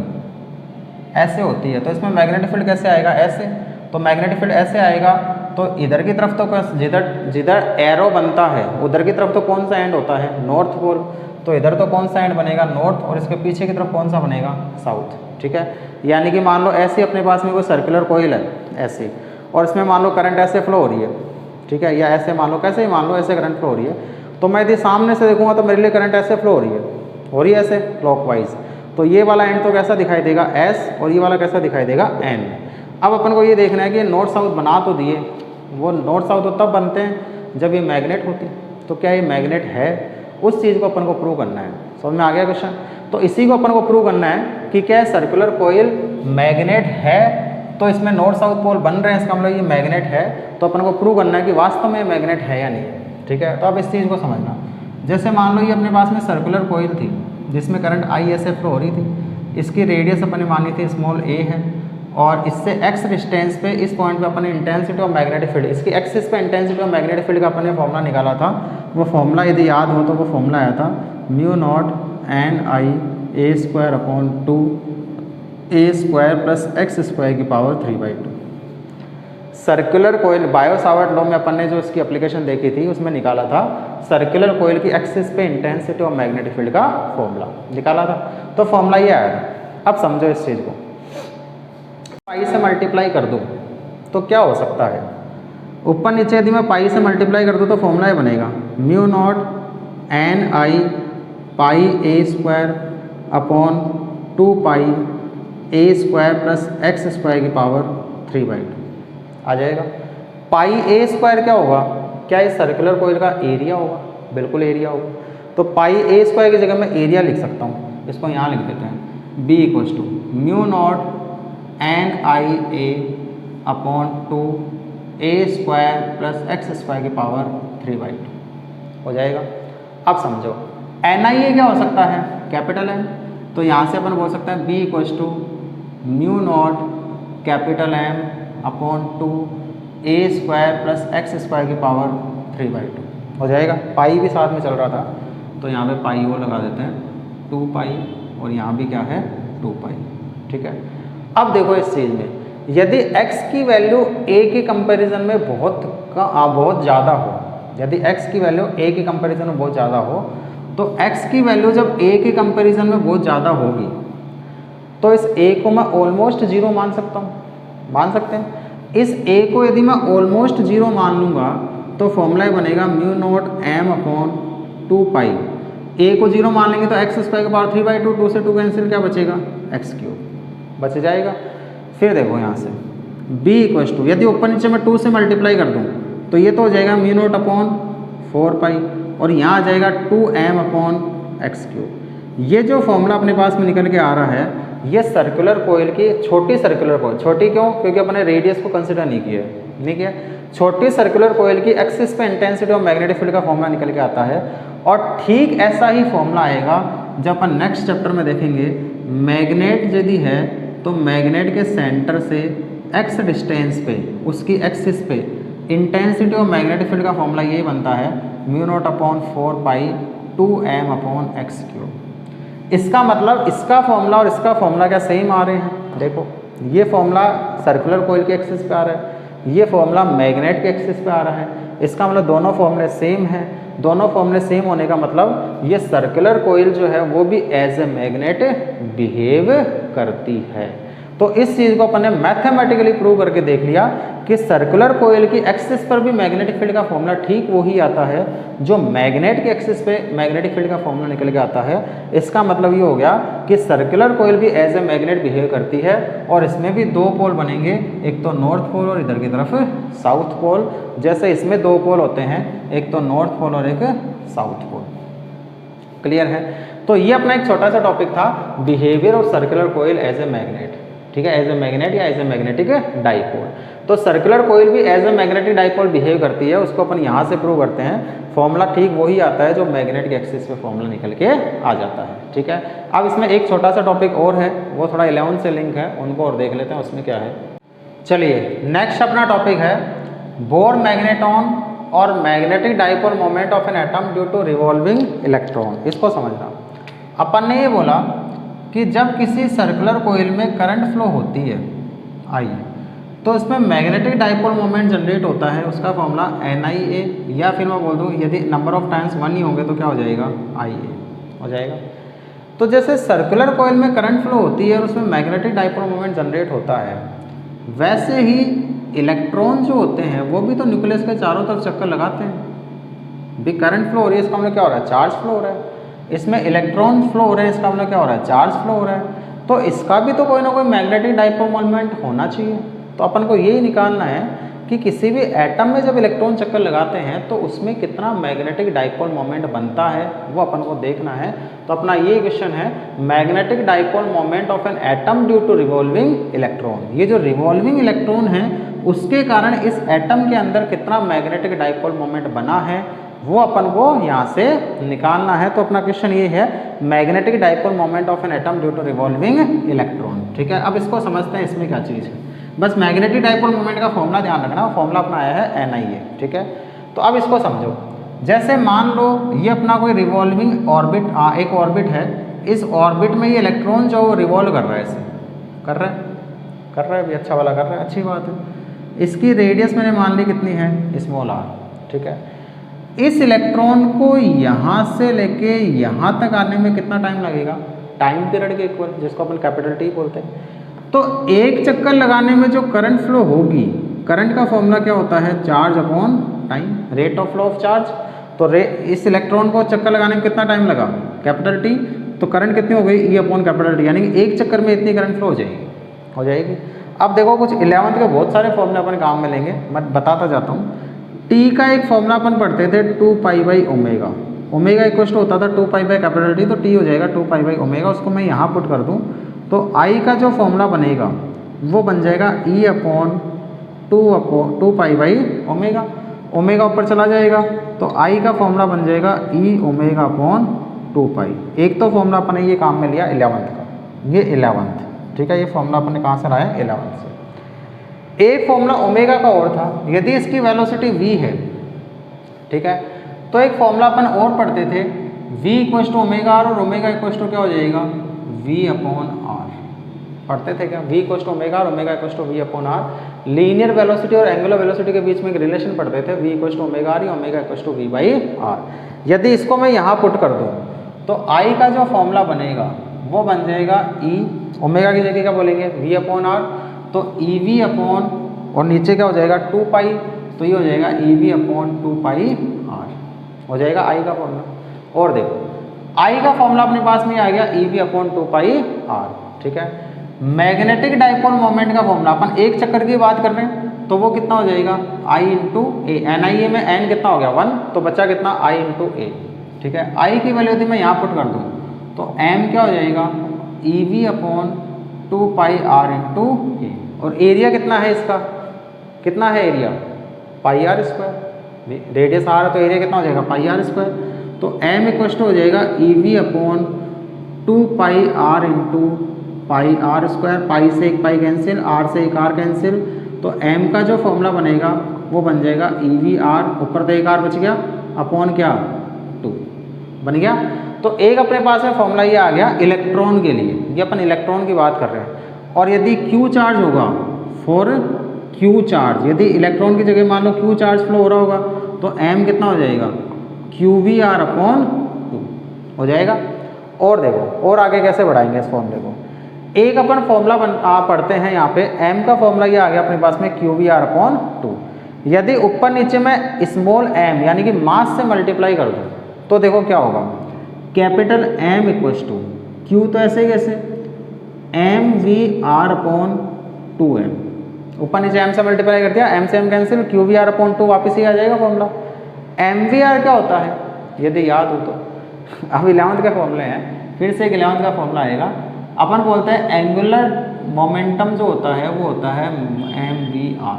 ऐसे होती है, तो इसमें मैग्नेटिक फील्ड कैसे आएगा? ऐसे। तो मैग्नेटिक फील्ड ऐसे आएगा तो इधर की तरफ तो जिधर एरो बनता है उधर की तरफ तो कौन सा एंड होता है? North pole. तो इधर तो कौन सा एंड बनेगा? नॉर्थ, और इसके पीछे की तरफ कौन सा बनेगा? साउथ, ठीक है। यानी कि मान लो ऐसे अपने पास में कोई सर्कुलर कोयल है ऐसे, और इसमें मान लो करंट ऐसे फ्लो हो रही है, ठीक है, या ऐसे मान लो, कैसे ही मान लो ऐसे करंट फ्लो हो रही है, तो मैं यदि सामने से देखूंगा तो मेरे लिए करंट ऐसे फ्लो हो रही है ऐसे क्लॉकवाइज। तो ये वाला एंड तो कैसा दिखाई देगा? एस, और ये वाला कैसा दिखाई देगा? एन। अब अपन को ये देखना है कि नॉर्थ साउथ बना तो दिए, वो नॉर्थ साउथ तो तब बनते हैं जब ये मैग्नेट होती है। तो क्या ये मैग्नेट है? उस चीज़ को अपन को प्रूव करना है। समझ में आ गया क्वेश्चन? तो इसी को अपन को प्रूव करना है कि क्या सर्कुलर कोयल मैग्नेट है। तो इसमें नॉर्थ साउथ पोल बन रहे हैं, इसका मतलब ये मैग्नेट है। तो अपन को प्रूव करना है कि वास्तव में मैग्नेट है या नहीं है, ठीक है। तो अब इस चीज़ को समझना, जैसे मान लो ये अपने पास में सर्कुलर कोयल थी जिसमें करंट आई ऐसे फ्लो हो रही थी, इसकी रेडियस अपने मानी थी स्मॉल a है, और इससे x डिस्टेंस पे इस पॉइंट पे अपने इंटेंसिटी ऑफ मैग्नेटिक फील्ड, इसकी एक्सिस पे इंटेंसिटी ऑफ मैग्नेटिक फील्ड का अपने फॉर्मूला निकाला था। वो फॉर्मूला यदि याद हो तो वो फॉर्मूला आया था mu naught N I A square upon 2 a square plus x square की power 3/2। Circular coil Biot Savart law में अपन ने जो इसकी एप्लीकेशन देखी थी उसमें निकाला था सर्कुलर कोयल की एक्सिस पे इंटेंसिटी ऑफ मैग्नेटिक फील्ड का फॉर्मूला निकाला था। तो फॉर्मूला ये आया था। अब समझो इस चीज़ को, पाई से मल्टीप्लाई कर दूँ तो क्या हो सकता है? ऊपर नीचे यदि मैं पाई से मल्टीप्लाई कर दूँ तो फॉर्मूला ये बनेगा म्यू नॉट एन आई पाई ए स्क्वायर अपॉन 2 पाई ए स्क्वायर प्लस एक्स स्क्वायर की पावर 3/2 आ जाएगा। पाई ए स्क्वायर क्या होगा? क्या ये सर्कुलर कोयल का एरिया होगा? बिल्कुल एरिया होगा। तो पाई ए स्क्वायर की जगह मैं एरिया लिख सकता हूँ, इसको यहाँ लिख देते हैं B equals to mu naught N I a upon 2 a square plus x square की पावर 3/2 हो जाएगा। अब समझो एन आई ए क्या हो सकता है? Capital N. तो यहाँ से अपन बोल सकते हैं B equals to mu naught capital M upon 2 a square plus x square की पावर 3/2 हो जाएगा। पाई भी साथ में चल रहा था तो यहाँ पे पाई वो लगा देते हैं 2 पाई, और यहाँ भी क्या है 2 पाई, ठीक है। अब देखो इस चीज़ में यदि x की वैल्यू a के कंपैरिजन में बहुत ज़्यादा हो, यदि x की वैल्यू a के कंपैरिजन में बहुत ज़्यादा हो, तो x की वैल्यू जब a के कंपैरिजन में बहुत ज़्यादा होगी तो इस a को मैं ऑलमोस्ट 0 मान सकता हूँ, मान सकते हैं। इस a को यदि मैं ऑलमोस्ट 0 मान लूँगा तो फॉर्मूला बनेगा mu naught m upon 2 pi. a को 0 मान लेंगे तो एक्स स्क्वायर की पावर 3/2, 2 से 2 कैंसिल, क्या बचेगा? एक्स क्यूब बच जाएगा। फिर देखो यहाँ से b इक्वल्स टू, यदि ऊपर नीचे मैं 2 से मल्टीप्लाई कर दूँ तो ये तो हो जाएगा म्यू नॉट अपॉन 4 पाई, और यहाँ आ जाएगा 2m अपॉन एक्स क्यूब। ये जो फॉर्मूला अपने पास में निकल के आ रहा है ये सर्कुलर कोयल की छोटी सर्कुलर कोयल, छोटी क्यों? क्योंकि अपने रेडियस को कंसिडर नहीं किया। छोटी सर्कुलर कोयल की एक्सिस पे इंटेंसिटी ऑफ मैग्नेटिक फील्ड का फॉर्मूला निकल के आता है। और ठीक ऐसा ही फॉर्मूला आएगा जब अपन नेक्स्ट चैप्टर में देखेंगे मैग्नेट यदि है तो मैग्नेट के सेंटर से एक्स डिस्टेंस पे, उसकी एक्सिस पे इंटेंसिटी ऑफ मैग्नेटिक फील्ड का फॉर्मूला यही बनता है म्यू नॉट अपॉन 4 पाई 2m अपॉन एक्स क्यूब। इसका मतलब इसका फॉर्मूला और इसका फॉर्मूला क्या सेम आ रहे हैं? देखो ये फॉर्मूला सर्कुलर कोयल के एक्सिस पे आ रहा है, ये फॉर्मूला मैग्नेट के एक्सिस पे आ रहा है। इसका मतलब दोनों फॉर्मूले सेम हैं, दोनों फॉर्मूले सेम होने का मतलब ये सर्कुलर कोयल जो है वो भी एज ए मैग्नेट बिहेव करती है। तो इस चीज़ को अपन ने मैथमेटिकली प्रूव करके देख लिया कि सर्कुलर कोयल की एक्सिस पर भी मैग्नेटिक फील्ड का फॉर्मूला ठीक वही आता है जो मैग्नेट की एक्सिस पे मैग्नेटिक फील्ड का फॉर्मूला निकल के आता है। इसका मतलब ये हो गया कि सर्कुलर कोयल भी एज ए मैग्नेट बिहेव करती है और इसमें भी दो पोल बनेंगे, एक तो नॉर्थ पोल और इधर की तरफ साउथ पोल। जैसे इसमें दो पोल होते हैं, एक तो नॉर्थ पोल और एक साउथ पोल। क्लियर है? तो ये अपना एक छोटा सा टॉपिक था, behaviour of circular coil as a magnet. ठीक है, एज ए मैग्नेट या एज ए मैग्नेटिक डाइपोल। तो सर्कुलर कोयल भी as a magnetic dipole behave करती है, उसको अपन यहाँ से प्रूव करते हैं। फॉर्मूला ठीक वही आता है जो मैग्नेट के एक्सिस पे फॉर्मूला निकल के आ जाता है। ठीक है, अब इसमें एक छोटा सा टॉपिक और है, वो थोड़ा 11 से लिंक है, उनको और देख लेते हैं उसमें क्या है। चलिए नेक्स्ट अपना टॉपिक है बोर मैग्नेटॉन और magnetic dipole moment of an atom due to revolving electron. इसको समझना, अपन ने ये बोला कि जब किसी सर्कुलर कोयल में करंट फ्लो होती है आई, तो इसमें मैग्नेटिक डाइपोल मोमेंट जनरेट होता है, उसका फॉर्मूला NIA, या फिर मैं बोल दूँ यदि नंबर ऑफ टाइम्स 1 ही होंगे तो क्या हो जाएगा, IA हो जाएगा। तो जैसे सर्कुलर कोयल में करंट फ्लो होती है और उसमें मैग्नेटिक डाइपोल मोमेंट जनरेट होता है, वैसे ही इलेक्ट्रॉन जो होते हैं वो भी तो न्यूक्लियस के चारों तरफ चक्कर लगाते हैं। भी करंट फ्लो हो रही है, इसका मतलब क्या हो रहा है, चार्ज फ्लो हो रहा है। इसमें इलेक्ट्रॉन फ्लो हो रहे हैं, इसका मतलब क्या हो रहा है, चार्ज फ्लो हो रहा है। तो इसका भी तो कोई ना कोई मैग्नेटिक डाइपोल मोमेंट होना चाहिए। तो अपन को यही निकालना है कि किसी भी एटम में जब इलेक्ट्रॉन चक्कर लगाते हैं तो उसमें कितना मैग्नेटिक डाइपोल मोमेंट बनता है, वो अपन को देखना है। तो अपना ये क्वेश्चन है magnetic dipole moment of an atom due to revolving electron. ये जो रिवॉल्विंग इलेक्ट्रॉन है उसके कारण इस एटम के अंदर कितना मैग्नेटिक डाइपोल मोमेंट बना है, वो अपन को यहाँ से निकालना है। तो अपना क्वेश्चन ये है magnetic dipole moment of an atom due to revolving electron. ठीक है, अब इसको समझते हैं इसमें क्या चीज़ है। बस मैग्नेटिक डाइपोल मोमेंट का फॉर्मूला ध्यान रखना, फॉर्मूला अपना आया है NIA। ठीक है, तो अब इसको समझो। जैसे मान लो ये अपना कोई रिवॉल्विंग ऑर्बिट, एक ऑर्बिट है, इस ऑर्बिट में ये इलेक्ट्रॉन जो रिवॉल्व कर रहा है, इसे कर रहा है भी, अच्छा वाला कर रहा है, अच्छी बात है। इसकी रेडियस मैंने मान ली कितनी है, r। ठीक है, इस इलेक्ट्रॉन को यहाँ से लेके यहाँ तक आने में कितना टाइम लगेगा, टाइम पीरियड के इक्वल, जिसको अपन कैपिटल T बोलते हैं। तो एक चक्कर लगाने में जो करंट फ्लो होगी, करंट का फॉर्मूला क्या होता है, charge upon time, rate of flow of charge. तो इस इलेक्ट्रॉन को चक्कर लगाने में कितना टाइम लगा, कैपिटल T, तो करंट कितनी हो गई, E अपॉन कैपिटल T, यानी कि एक चक्कर में इतनी करंट फ्लो हो जाएगी। अब देखो कुछ 11th के बहुत सारे फॉर्मूले अपन काम में लेंगे, मैं बताता जाता हूँ। T का एक फॉर्मूला अपन पढ़ते थे 2π/ओमेगा, ओमेगा इक्वल होता था 2π/T, तो T हो जाएगा 2π/ओमेगा। उसको मैं यहाँ पुट कर दूँ तो I का जो फॉर्मूला बनेगा वो बन जाएगा E अपॉन 2π/ओमेगा। ओमेगा ऊपर चला जाएगा तो I का फॉर्मूला बन जाएगा E ओमेगा अपॉन 2π। एक तो फॉर्मूला अपन ने ये काम में लिया 11th का, ये 11th। ठीक है, ये फॉर्मूला अपन ने कहाँ से लाया, 11th से। एक फॉर्मूला ओमेगा का और था, यदि इसकी वेलोसिटी v है, ठीक है, तो एक फॉर्मूला अपन और पढ़ते थे v equal to omega r, और ओमेगा इक्वल टू क्या हो जाएगा, v अपॉन आर। पढ़ते थे क्या, v इक्वल टू ओमेगा और omega equal to v upon r. Linear velocity और एंगुलर वेलोसिटी के बीच में एक रिलेशन पढ़ते थे, v equal to omega r या ओमेगा इक्वल टू v/r। यदि इसको मैं यहाँ पुट कर दूँ तो I का जो फॉर्मूला बनेगा वो बन जाएगा E, ओमेगा की जगह क्या बोलेंगे, v अपॉन आर, तो EV अपॉन, और नीचे क्या हो जाएगा 2π, तो ये हो जाएगा EV अपॉन 2πr हो जाएगा I का फॉर्मूला। और देखो I का फॉर्मूला अपने पास में आ गया EV अपॉन 2πr। ठीक है, मैग्नेटिक डाइपोल मोमेंट का फॉर्मूला अपन एक चक्कर की बात कर रहे हैं तो वो कितना हो जाएगा I इंटू ए, NIA में n कितना हो गया 1, तो बचा कितना I इंटू ए। ठीक है, I की वैल्यू यदि मैं यहाँ पुट कर दूँ तो m क्या हो जाएगा EV अपॉन 2πr इंटू ए, और एरिया कितना है इसका, कितना है एरिया, πr²। रेडियस r है तो एरिया कितना हो जाएगा πr²। तो m इक्वल टू हो जाएगा EV upon 2πr into πr²। पाई से एक पाई कैंसिल, r से एक r कैंसिल, तो m का जो फॉर्मूला बनेगा वो बन जाएगा EVr, ऊपर तो एक r बच गया, अपॉन क्या 2 बन गया। तो एक अपने पास में फॉर्मूला ये आ गया इलेक्ट्रॉन के लिए, ये अपन इलेक्ट्रॉन की बात कर रहे हैं। और यदि Q चार्ज होगा, फॉर Q चार्ज, यदि इलेक्ट्रॉन की जगह मान लो Q चार्ज फ्लो हो रहा होगा तो m कितना हो जाएगा QVR/2 हो जाएगा। और देखो और आगे कैसे बढ़ाएंगे इस फॉर्मूले को, एक अपन फॉर्मूला पढ़ते हैं यहाँ पे, m का फॉर्मूला ये आ गया अपने पास में QVR/2। यदि ऊपर नीचे मैं स्मॉल m यानी कि मास से मल्टीप्लाई कर दूँ तो देखो क्या होगा, capital M equals to Q तो ऐसे ही कैसे MVR/2m, ऊपर नीचे m से मल्टीप्लाई कर दिया, m से m कैंसिल, QVR/2 वापस ही आ जाएगा फॉर्मूला। MVR क्या होता है यदि याद हो तो, अब 11th के फॉर्मूले हैं, फिर से 11th का फॉर्मूला आएगा। अपन बोलते हैं एंगुलर मोमेंटम जो होता है वो होता है MVR,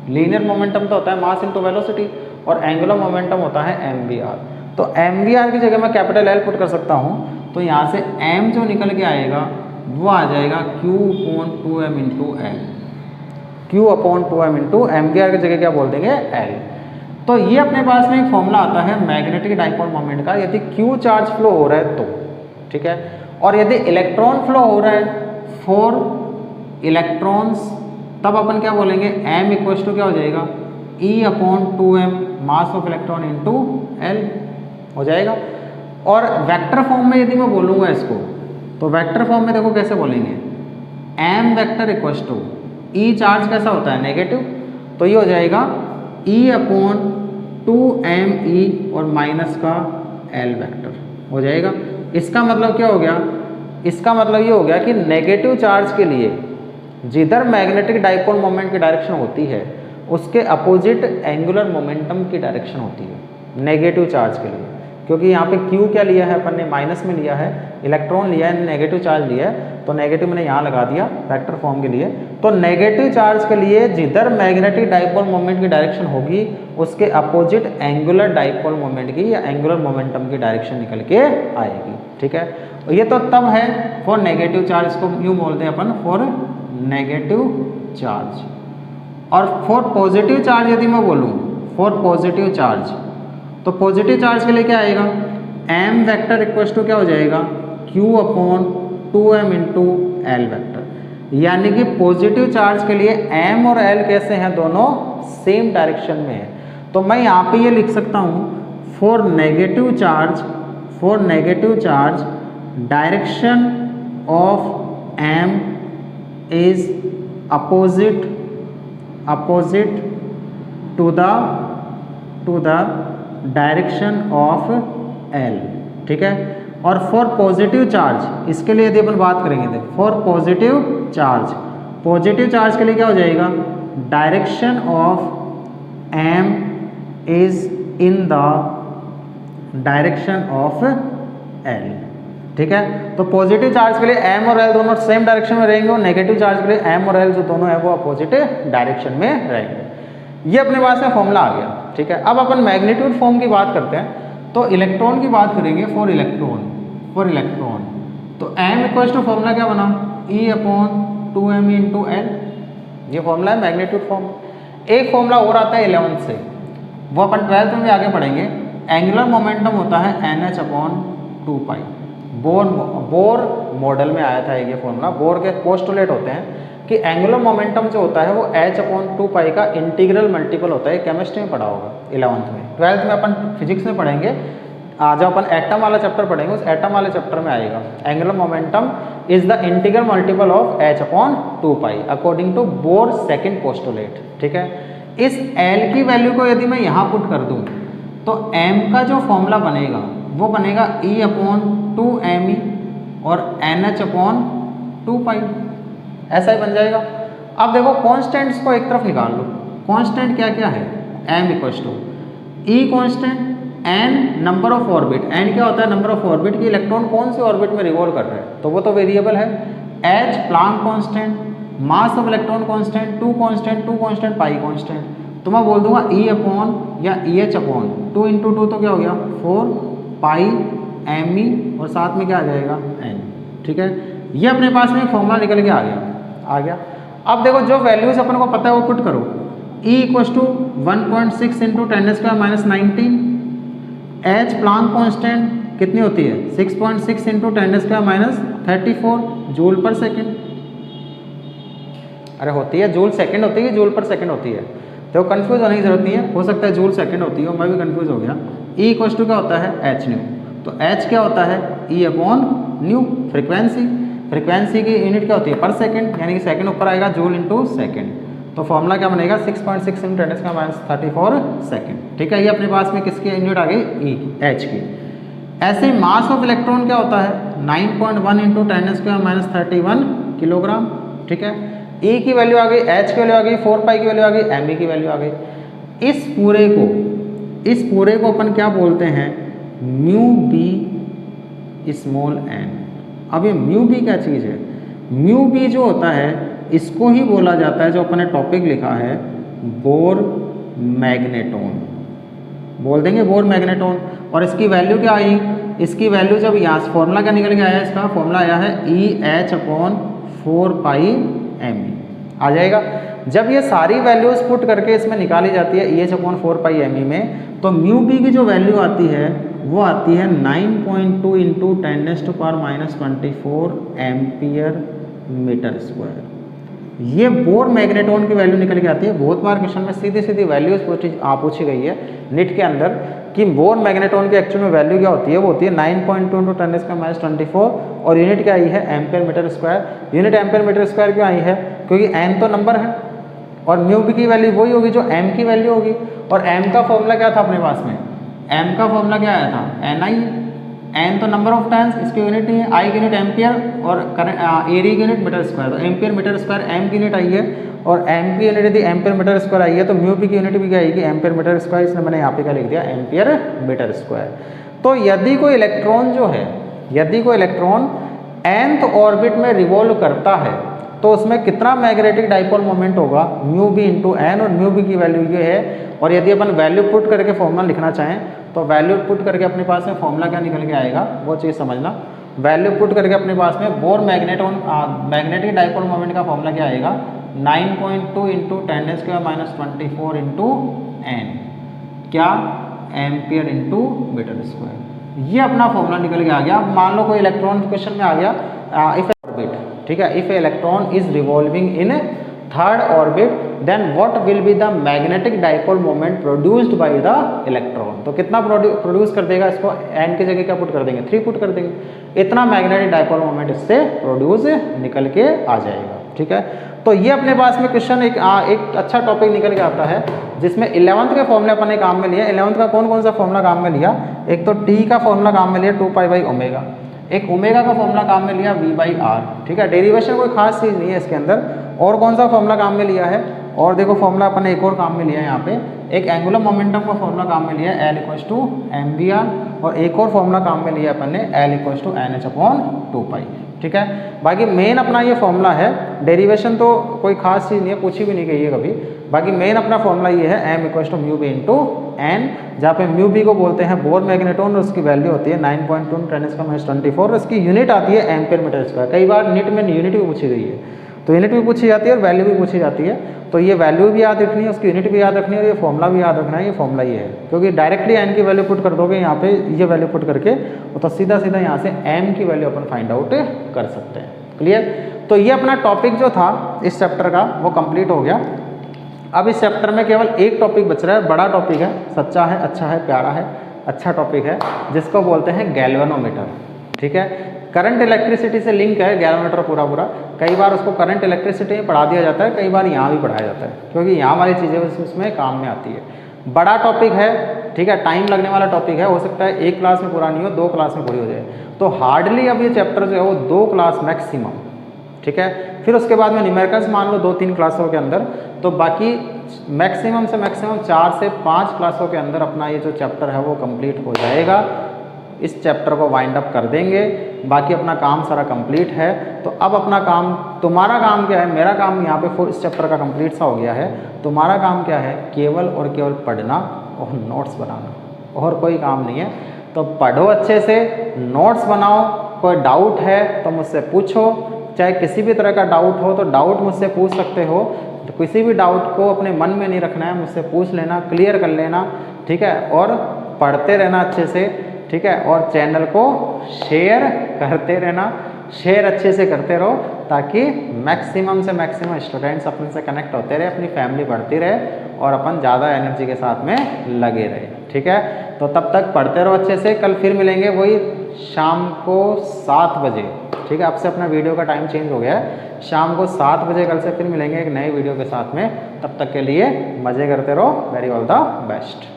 लीनियर मोमेंटम तो होता है मास इनटू वेलोसिटी, और एंगुलर मोमेंटम होता है MVR। तो MVR की जगह मैं कैपिटल L पुट कर सकता हूँ, तो यहाँ से m जो निकल के आएगा वो आ जाएगा Q/2m into L, Q/2m into MVR की जगह क्या बोल देंगे L। तो ये अपने पास में एक फॉर्मूला आता है मैग्नेटिक डाइपोल मोमेंट का, यदि Q चार्ज फ्लो हो रहा है तो, ठीक है, और यदि इलेक्ट्रॉन फ्लो हो रहा है फॉर इलेक्ट्रॉन्स, तब अपन क्या बोलेंगे, m इक्वल्स टू क्या हो जाएगा E/2m mass of electron into L हो जाएगा। और वेक्टर फॉर्म में यदि मैं बोलूँगा इसको, तो वेक्टर फॉर्म में देखो कैसे बोलेंगे, m vector equals to E charge कैसा होता है नेगेटिव, तो ये हो जाएगा E/2me और माइनस का L वेक्टर हो जाएगा। इसका मतलब क्या हो गया, इसका मतलब ये हो गया कि नेगेटिव चार्ज के लिए जिधर मैग्नेटिक डाइपोल मोमेंट की डायरेक्शन होती है उसके अपोजिट एंगुलर मोमेंटम की डायरेक्शन होती है नेगेटिव चार्ज के लिए, क्योंकि यहाँ पे Q क्या लिया है अपन ने, माइनस में लिया है, इलेक्ट्रॉन लिया है, नेगेटिव चार्ज लिया है, तो नेगेटिव मैंने यहाँ लगा दिया वेक्टर फॉर्म के लिए। तो नेगेटिव चार्ज के लिए जिधर मैग्नेटिक डाइपोल मोमेंट की डायरेक्शन होगी उसके अपोजिट एंगुलर डाइपोल मोमेंट की या एंगुलर मोमेंटम की डायरेक्शन निकल के आएगी, ठीक है। तो ये तो तब है फॉर नेगेटिव चार्ज, इसको यूँ बोलते हैं अपन फॉर नेगेटिव चार्ज। और फॉर पॉजिटिव चार्ज यदि मैं बोलूँ, फॉर पॉजिटिव चार्ज, तो पॉजिटिव चार्ज के लिए क्या आएगा, m वेक्टर इक्वल्स टू क्या हो जाएगा Q/2m इंटू L वेक्टर, यानी कि पॉजिटिव चार्ज के लिए m और L कैसे हैं, दोनों सेम डायरेक्शन में है। तो मैं यहाँ पे ये लिख सकता हूँ for negative charge, for negative charge direction of m is opposite to the direction of L, ठीक है। और फॉर पॉजिटिव चार्ज, इसके लिए यदि अपन बात करेंगे तो फॉर पॉजिटिव चार्ज के लिए क्या हो जाएगा, direction of m is in the direction of L, ठीक है। तो पॉजिटिव चार्ज के लिए m और L दोनों सेम डायरेक्शन में रहेंगे, और नेगेटिव चार्ज के लिए m और L जो दोनों है वो अपोजिट डायरेक्शन में रहेंगे। ये अपने पास में फॉर्मूला आ गया, ठीक है। अब अपन मैग्नीट्यूड फॉर्म की बात करते हैं, तो इलेक्ट्रॉन की बात करेंगे फॉर इलेक्ट्रॉन, तो m इक्वल्स टू फॉर्मूला क्या बना, E/2m इंटू L, ये फॉर्मूला है मैग्नीट्यूड फॉर्म। एक फॉर्मूला और आता है 11th से, वो अपन 12th में भी आगे पढ़ेंगे। एंगुलर मोमेंटम होता है NH/2π, बोर मॉडल में आया था ये फॉर्मूला। बोर के पोस्टुलेट होते हैं कि एंगुलर मोमेंटम जो होता है वो h/2π का इंटीग्रल मल्टीपल होता है, केमिस्ट्री में पढ़ा होगा 11th में। 12th में अपन फिजिक्स में पढ़ेंगे, जब अपन एटम वाला चैप्टर पढ़ेंगे उस एटम वाले चैप्टर में आएगा angular momentum is the integral multiple of h/2π according to Bohr second postulate, ठीक है। इस L की वैल्यू को यदि मैं यहाँ पुट कर दूँ तो m का जो फॉर्मूला बनेगा वो बनेगा E/2me और NH/2π, ऐसा ही बन जाएगा। अब देखो कॉन्स्टेंट्स को एक तरफ निकाल लो, कॉन्स्टेंट क्या क्या है, m equals to E constant, n number of orbit, n क्या होता है नंबर ऑफ ऑर्बिट की इलेक्ट्रॉन कौन सी ऑर्बिट में रिवॉल्व कर रहा है, तो वो तो वेरिएबल है। h Planck constant, mass of electron constant, 2 constant pi constant, तो मैं बोल दूंगा E/ या EH/2 इंटू 2 तो क्या हो गया 4 पाई me और साथ में क्या आ जाएगा n, ठीक है। ये अपने पास में फॉर्मूला निकल के आ गया। अब देखो जो वैल्यूज अपन को पता है वो पुट करो, E equals to 1.6 into 10⁻⁻19, H Planck constant कितनी होती है 6.6 इंटू 10⁻34 जूल पर सेकेंड, अरे होती है जूल सेकेंड होती है जूल पर सेकेंड होती है, तो कंफ्यूज होने की जरूरत नहीं है, हो सकता है जूल सेकेंड होती है, मैं भी कंफ्यूज हो गया। ई इक्वल टू क्या होता है एच न्यू, तो एच क्या होता है ई अपॉन न्यू फ्रीक्वेंसी, फ्रीक्वेंसी की यूनिट क्या होती है पर सेकंड, यानी कि सेकंड ऊपर आएगा जूल इंटू सेकेंड, तो फॉर्मूला क्या बनेगा 6.6 × 10⁻34 सेकंड। ठीक है, ये अपने पास में किसकी यूनिट आ गई ई एच की। ऐसे मास ऑफ इलेक्ट्रॉन क्या होता है 9.1 × 10⁻31 किलोग्राम। ठीक है, ई की वैल्यू आ गई, एच की वैल्यू आ गई, 4 पाई की वैल्यू आ गई, एम ई की वैल्यू आ गई। इस पूरे को अपन क्या बोलते हैं म्यू बी स्मॉल एन। अब ये म्यू बी क्या चीज़ है, म्यू बी जो होता है इसको ही बोला जाता है, जो अपने टॉपिक लिखा है बोर मैग्नेटोन, बोल देंगे बोर मैग्नेटोन। और इसकी वैल्यू क्या आई, इसकी वैल्यू जब यहाँ से फॉर्मूला क्या निकल के आया, इसका फॉर्मूला आया है ई एच अपॉन 4 पाई एम ई आ जाएगा। जब ये सारी वैल्यूज पुट करके इसमें निकाली जाती है ई एच अपॉन 4 पाई एम ई में, तो म्यू बी की जो वैल्यू आती है वो आती है 9.2 × 10⁻24 एम्पियर मीटर स्क्वायर। ये बोर मैग्नेटोन की वैल्यू निकल के आती है। बहुत बार क्वेश्चन में सीधी सीधी वैल्यूज पूछी गई है नीट के अंदर कि बोर मैग्नेटोन की एक्चुअल में वैल्यू क्या होती है, वो होती है 9.2 × 10⁻24 और यूनिट क्या आई है ampere metre square. Unit ampere metre square क्यों आई है, क्योंकि एन तो नंबर है और म्यू बी की वैल्यू वही होगी जो एम की वैल्यू होगी। और एम का फॉर्मूला क्या था अपने पास में, एम का फॉर्मूला क्या आया था एन आई, एन तो नंबर ऑफ टाइम्स, इसकी यूनिट नहीं है, आई की यूनिट एम्पियर और एरिया की यूनिट मीटर स्क्वायर, तो एम्पियर मीटर स्क्वायर एम की यूनिट आई है और एम की यूनिट यदि एम्पियर मीटर स्क्वायर आई है तो म्यू बी की यूनिट भी क्या आएगी एम्पियर मीटर स्क्वायर, इसलिए मैंने यहाँ पे क्या लिख दिया एम्पियर मीटर स्क्वायर। तो यदि कोई इलेक्ट्रॉन जो है, यदि कोई इलेक्ट्रॉन nth ऑर्बिट में रिवॉल्व करता है तो उसमें कितना मैग्नेटिक डाइपोल मोमेंट होगा म्यू बी इंटू एन, और म्यू बी की वैल्यू ये है। और यदि अपन वैल्यू पुट करके फॉर्मूला लिखना चाहें तो वैल्यू पुट करके अपने पास में फॉर्मूला क्या निकल के आएगा वो चीज़ समझना। वैल्यू पुट करके अपने पास में बोर मैग्नेटिक डाइपोल मोमेंट का फॉर्मूला क्या आएगा 9.2 × 10⁻24 इंटू एन, क्या एम्पियर इंटू मीटर स्क्वायर। ये अपना फॉर्मूला निकल के आ गया। मान लो कोई इलेक्ट्रॉन क्वेश्चन में आ गया इफ ऑर्बिट, ठीक है, if electron is revolving in third orbit then what will be the magnetic dipole moment produced by the electron. तो कितना प्रोड्यूस कर देगा, इसको एन की जगह क्या पुट कर देंगे 3 पुट कर देंगे, इतना मैग्नेटिक डाइपोल मोमेंट इससे प्रोड्यूस निकल के आ जाएगा। ठीक है, तो ये अपने पास में क्वेश्चन एक अच्छा टॉपिक निकल के आता है जिसमें 11th के फॉर्मूले अपने काम में लिया। 11th का कौन कौन सा फॉर्मूला काम में लिया, एक तो टी का फॉर्मूला काम में लिया 2 पाई बाई ओमेगा, एक ओमेगा का फॉर्मूला काम में लिया v बाई आर। ठीक है, डेरिवेशन कोई खास चीज़ नहीं है इसके अंदर। और कौन सा फॉर्मूला काम में लिया है, और देखो फॉर्मूला अपन ने एक और काम में लिया है यहाँ पे, एक एंगुलर मोमेंटम का फॉर्मूला काम में लिया है L = mvr, और एक और फॉर्मूला काम में लिया अपन ने L = nh/2π। ठीक है, बाकी मेन अपना ये फॉर्मूला है, डेरिवेशन तो कोई खास चीज़ नहीं है, पूछी भी नहीं गई है कभी। बाकी मेन अपना फॉर्मूला ये है m = μb इंटू n, जहाँ पे म्यू बी को बोलते हैं बोर मैग्नेटोन और उसकी वैल्यू होती है 9.2 × 10⁻24 और इसकी यूनिट आती है एम्पियर मीटर स्क्वायर। कई बार नीट में यूनिट भी पूछी गई है, तो यूनिट भी पूछी जाती है और वैल्यू भी पूछी जाती है। तो ये वैल्यू भी याद रखनी है, उसकी यूनिट भी याद रखनी है और ये फॉर्मूला भी याद रखना है। ये फॉर्मूला ये है, क्योंकि डायरेक्टली एन की वैल्यू पुट कर दोगे यहाँ पे, ये वैल्यू पुट करके तो सीधा सीधा यहाँ से एम की वैल्यू अपन फाइंड आउट कर सकते हैं। क्लियर, तो ये अपना टॉपिक जो था इस चैप्टर का वो कंप्लीट हो गया। अब इस चैप्टर में केवल एक टॉपिक बच रहा है, बड़ा टॉपिक है, सच्चा है, अच्छा है, प्यारा है, अच्छा टॉपिक है, जिसको बोलते हैं गैल्वेनोमीटर। ठीक है, करंट इलेक्ट्रिसिटी से लिंक है गैल्वेनोमीटर पूरा। कई बार उसको करंट इलेक्ट्रिसिटी में पढ़ा दिया जाता है, कई बार यहाँ भी पढ़ाया जाता है, क्योंकि यहाँ वाली चीज़ें उसमें काम में आती है। बड़ा टॉपिक है, ठीक है, टाइम लगने वाला टॉपिक है, हो सकता है 1 क्लास में पूरा नहीं हो, 2 क्लास में पूरी हो जाए। तो हार्डली अब ये चैप्टर जो है वो 2 क्लास मैक्सिमम, ठीक है, फिर उसके बाद में न्यूमेरिकल्स मान लो 2-3 क्लासों के अंदर, तो बाकी मैक्सिमम से मैक्सिमम 4 से 5 क्लासों के अंदर अपना ये जो चैप्टर है वो कंप्लीट हो जाएगा। इस चैप्टर को वाइंड अप कर देंगे, बाकी अपना काम सारा कंप्लीट है। तो अब अपना काम, तुम्हारा काम क्या है, मेरा काम यहाँ पे इस चैप्टर का कंप्लीट सा हो गया है। तुम्हारा काम क्या है, केवल और केवल पढ़ना और नोट्स बनाना, और कोई काम नहीं है। तो पढ़ो अच्छे से, नोट्स बनाओ, कोई डाउट है तो मुझसे पूछो, चाहे किसी भी तरह का डाउट हो तो डाउट मुझसे पूछ सकते हो। तो किसी भी डाउट को अपने मन में नहीं रखना है, मुझसे पूछ लेना, क्लियर कर लेना। ठीक है, और पढ़ते रहना अच्छे से। ठीक है, और चैनल को शेयर करते रहना, शेयर अच्छे से करते रहो ताकि मैक्सिमम से मैक्सिमम स्टूडेंट्स अपने से कनेक्ट होते रहे, अपनी फैमिली बढ़ती रहे और अपन ज़्यादा एनर्जी के साथ में लगे रहे। ठीक है, तो तब तक पढ़ते रहो अच्छे से, कल फिर मिलेंगे वही शाम को 7 बजे, ठीक है। आपसे अपना वीडियो का टाइम चेंज हो गया है, शाम को 7 बजे कल से फिर मिलेंगे एक नए वीडियो के साथ में। तब तक के लिए मज़े करते रहो, वेरी ऑल द बेस्ट।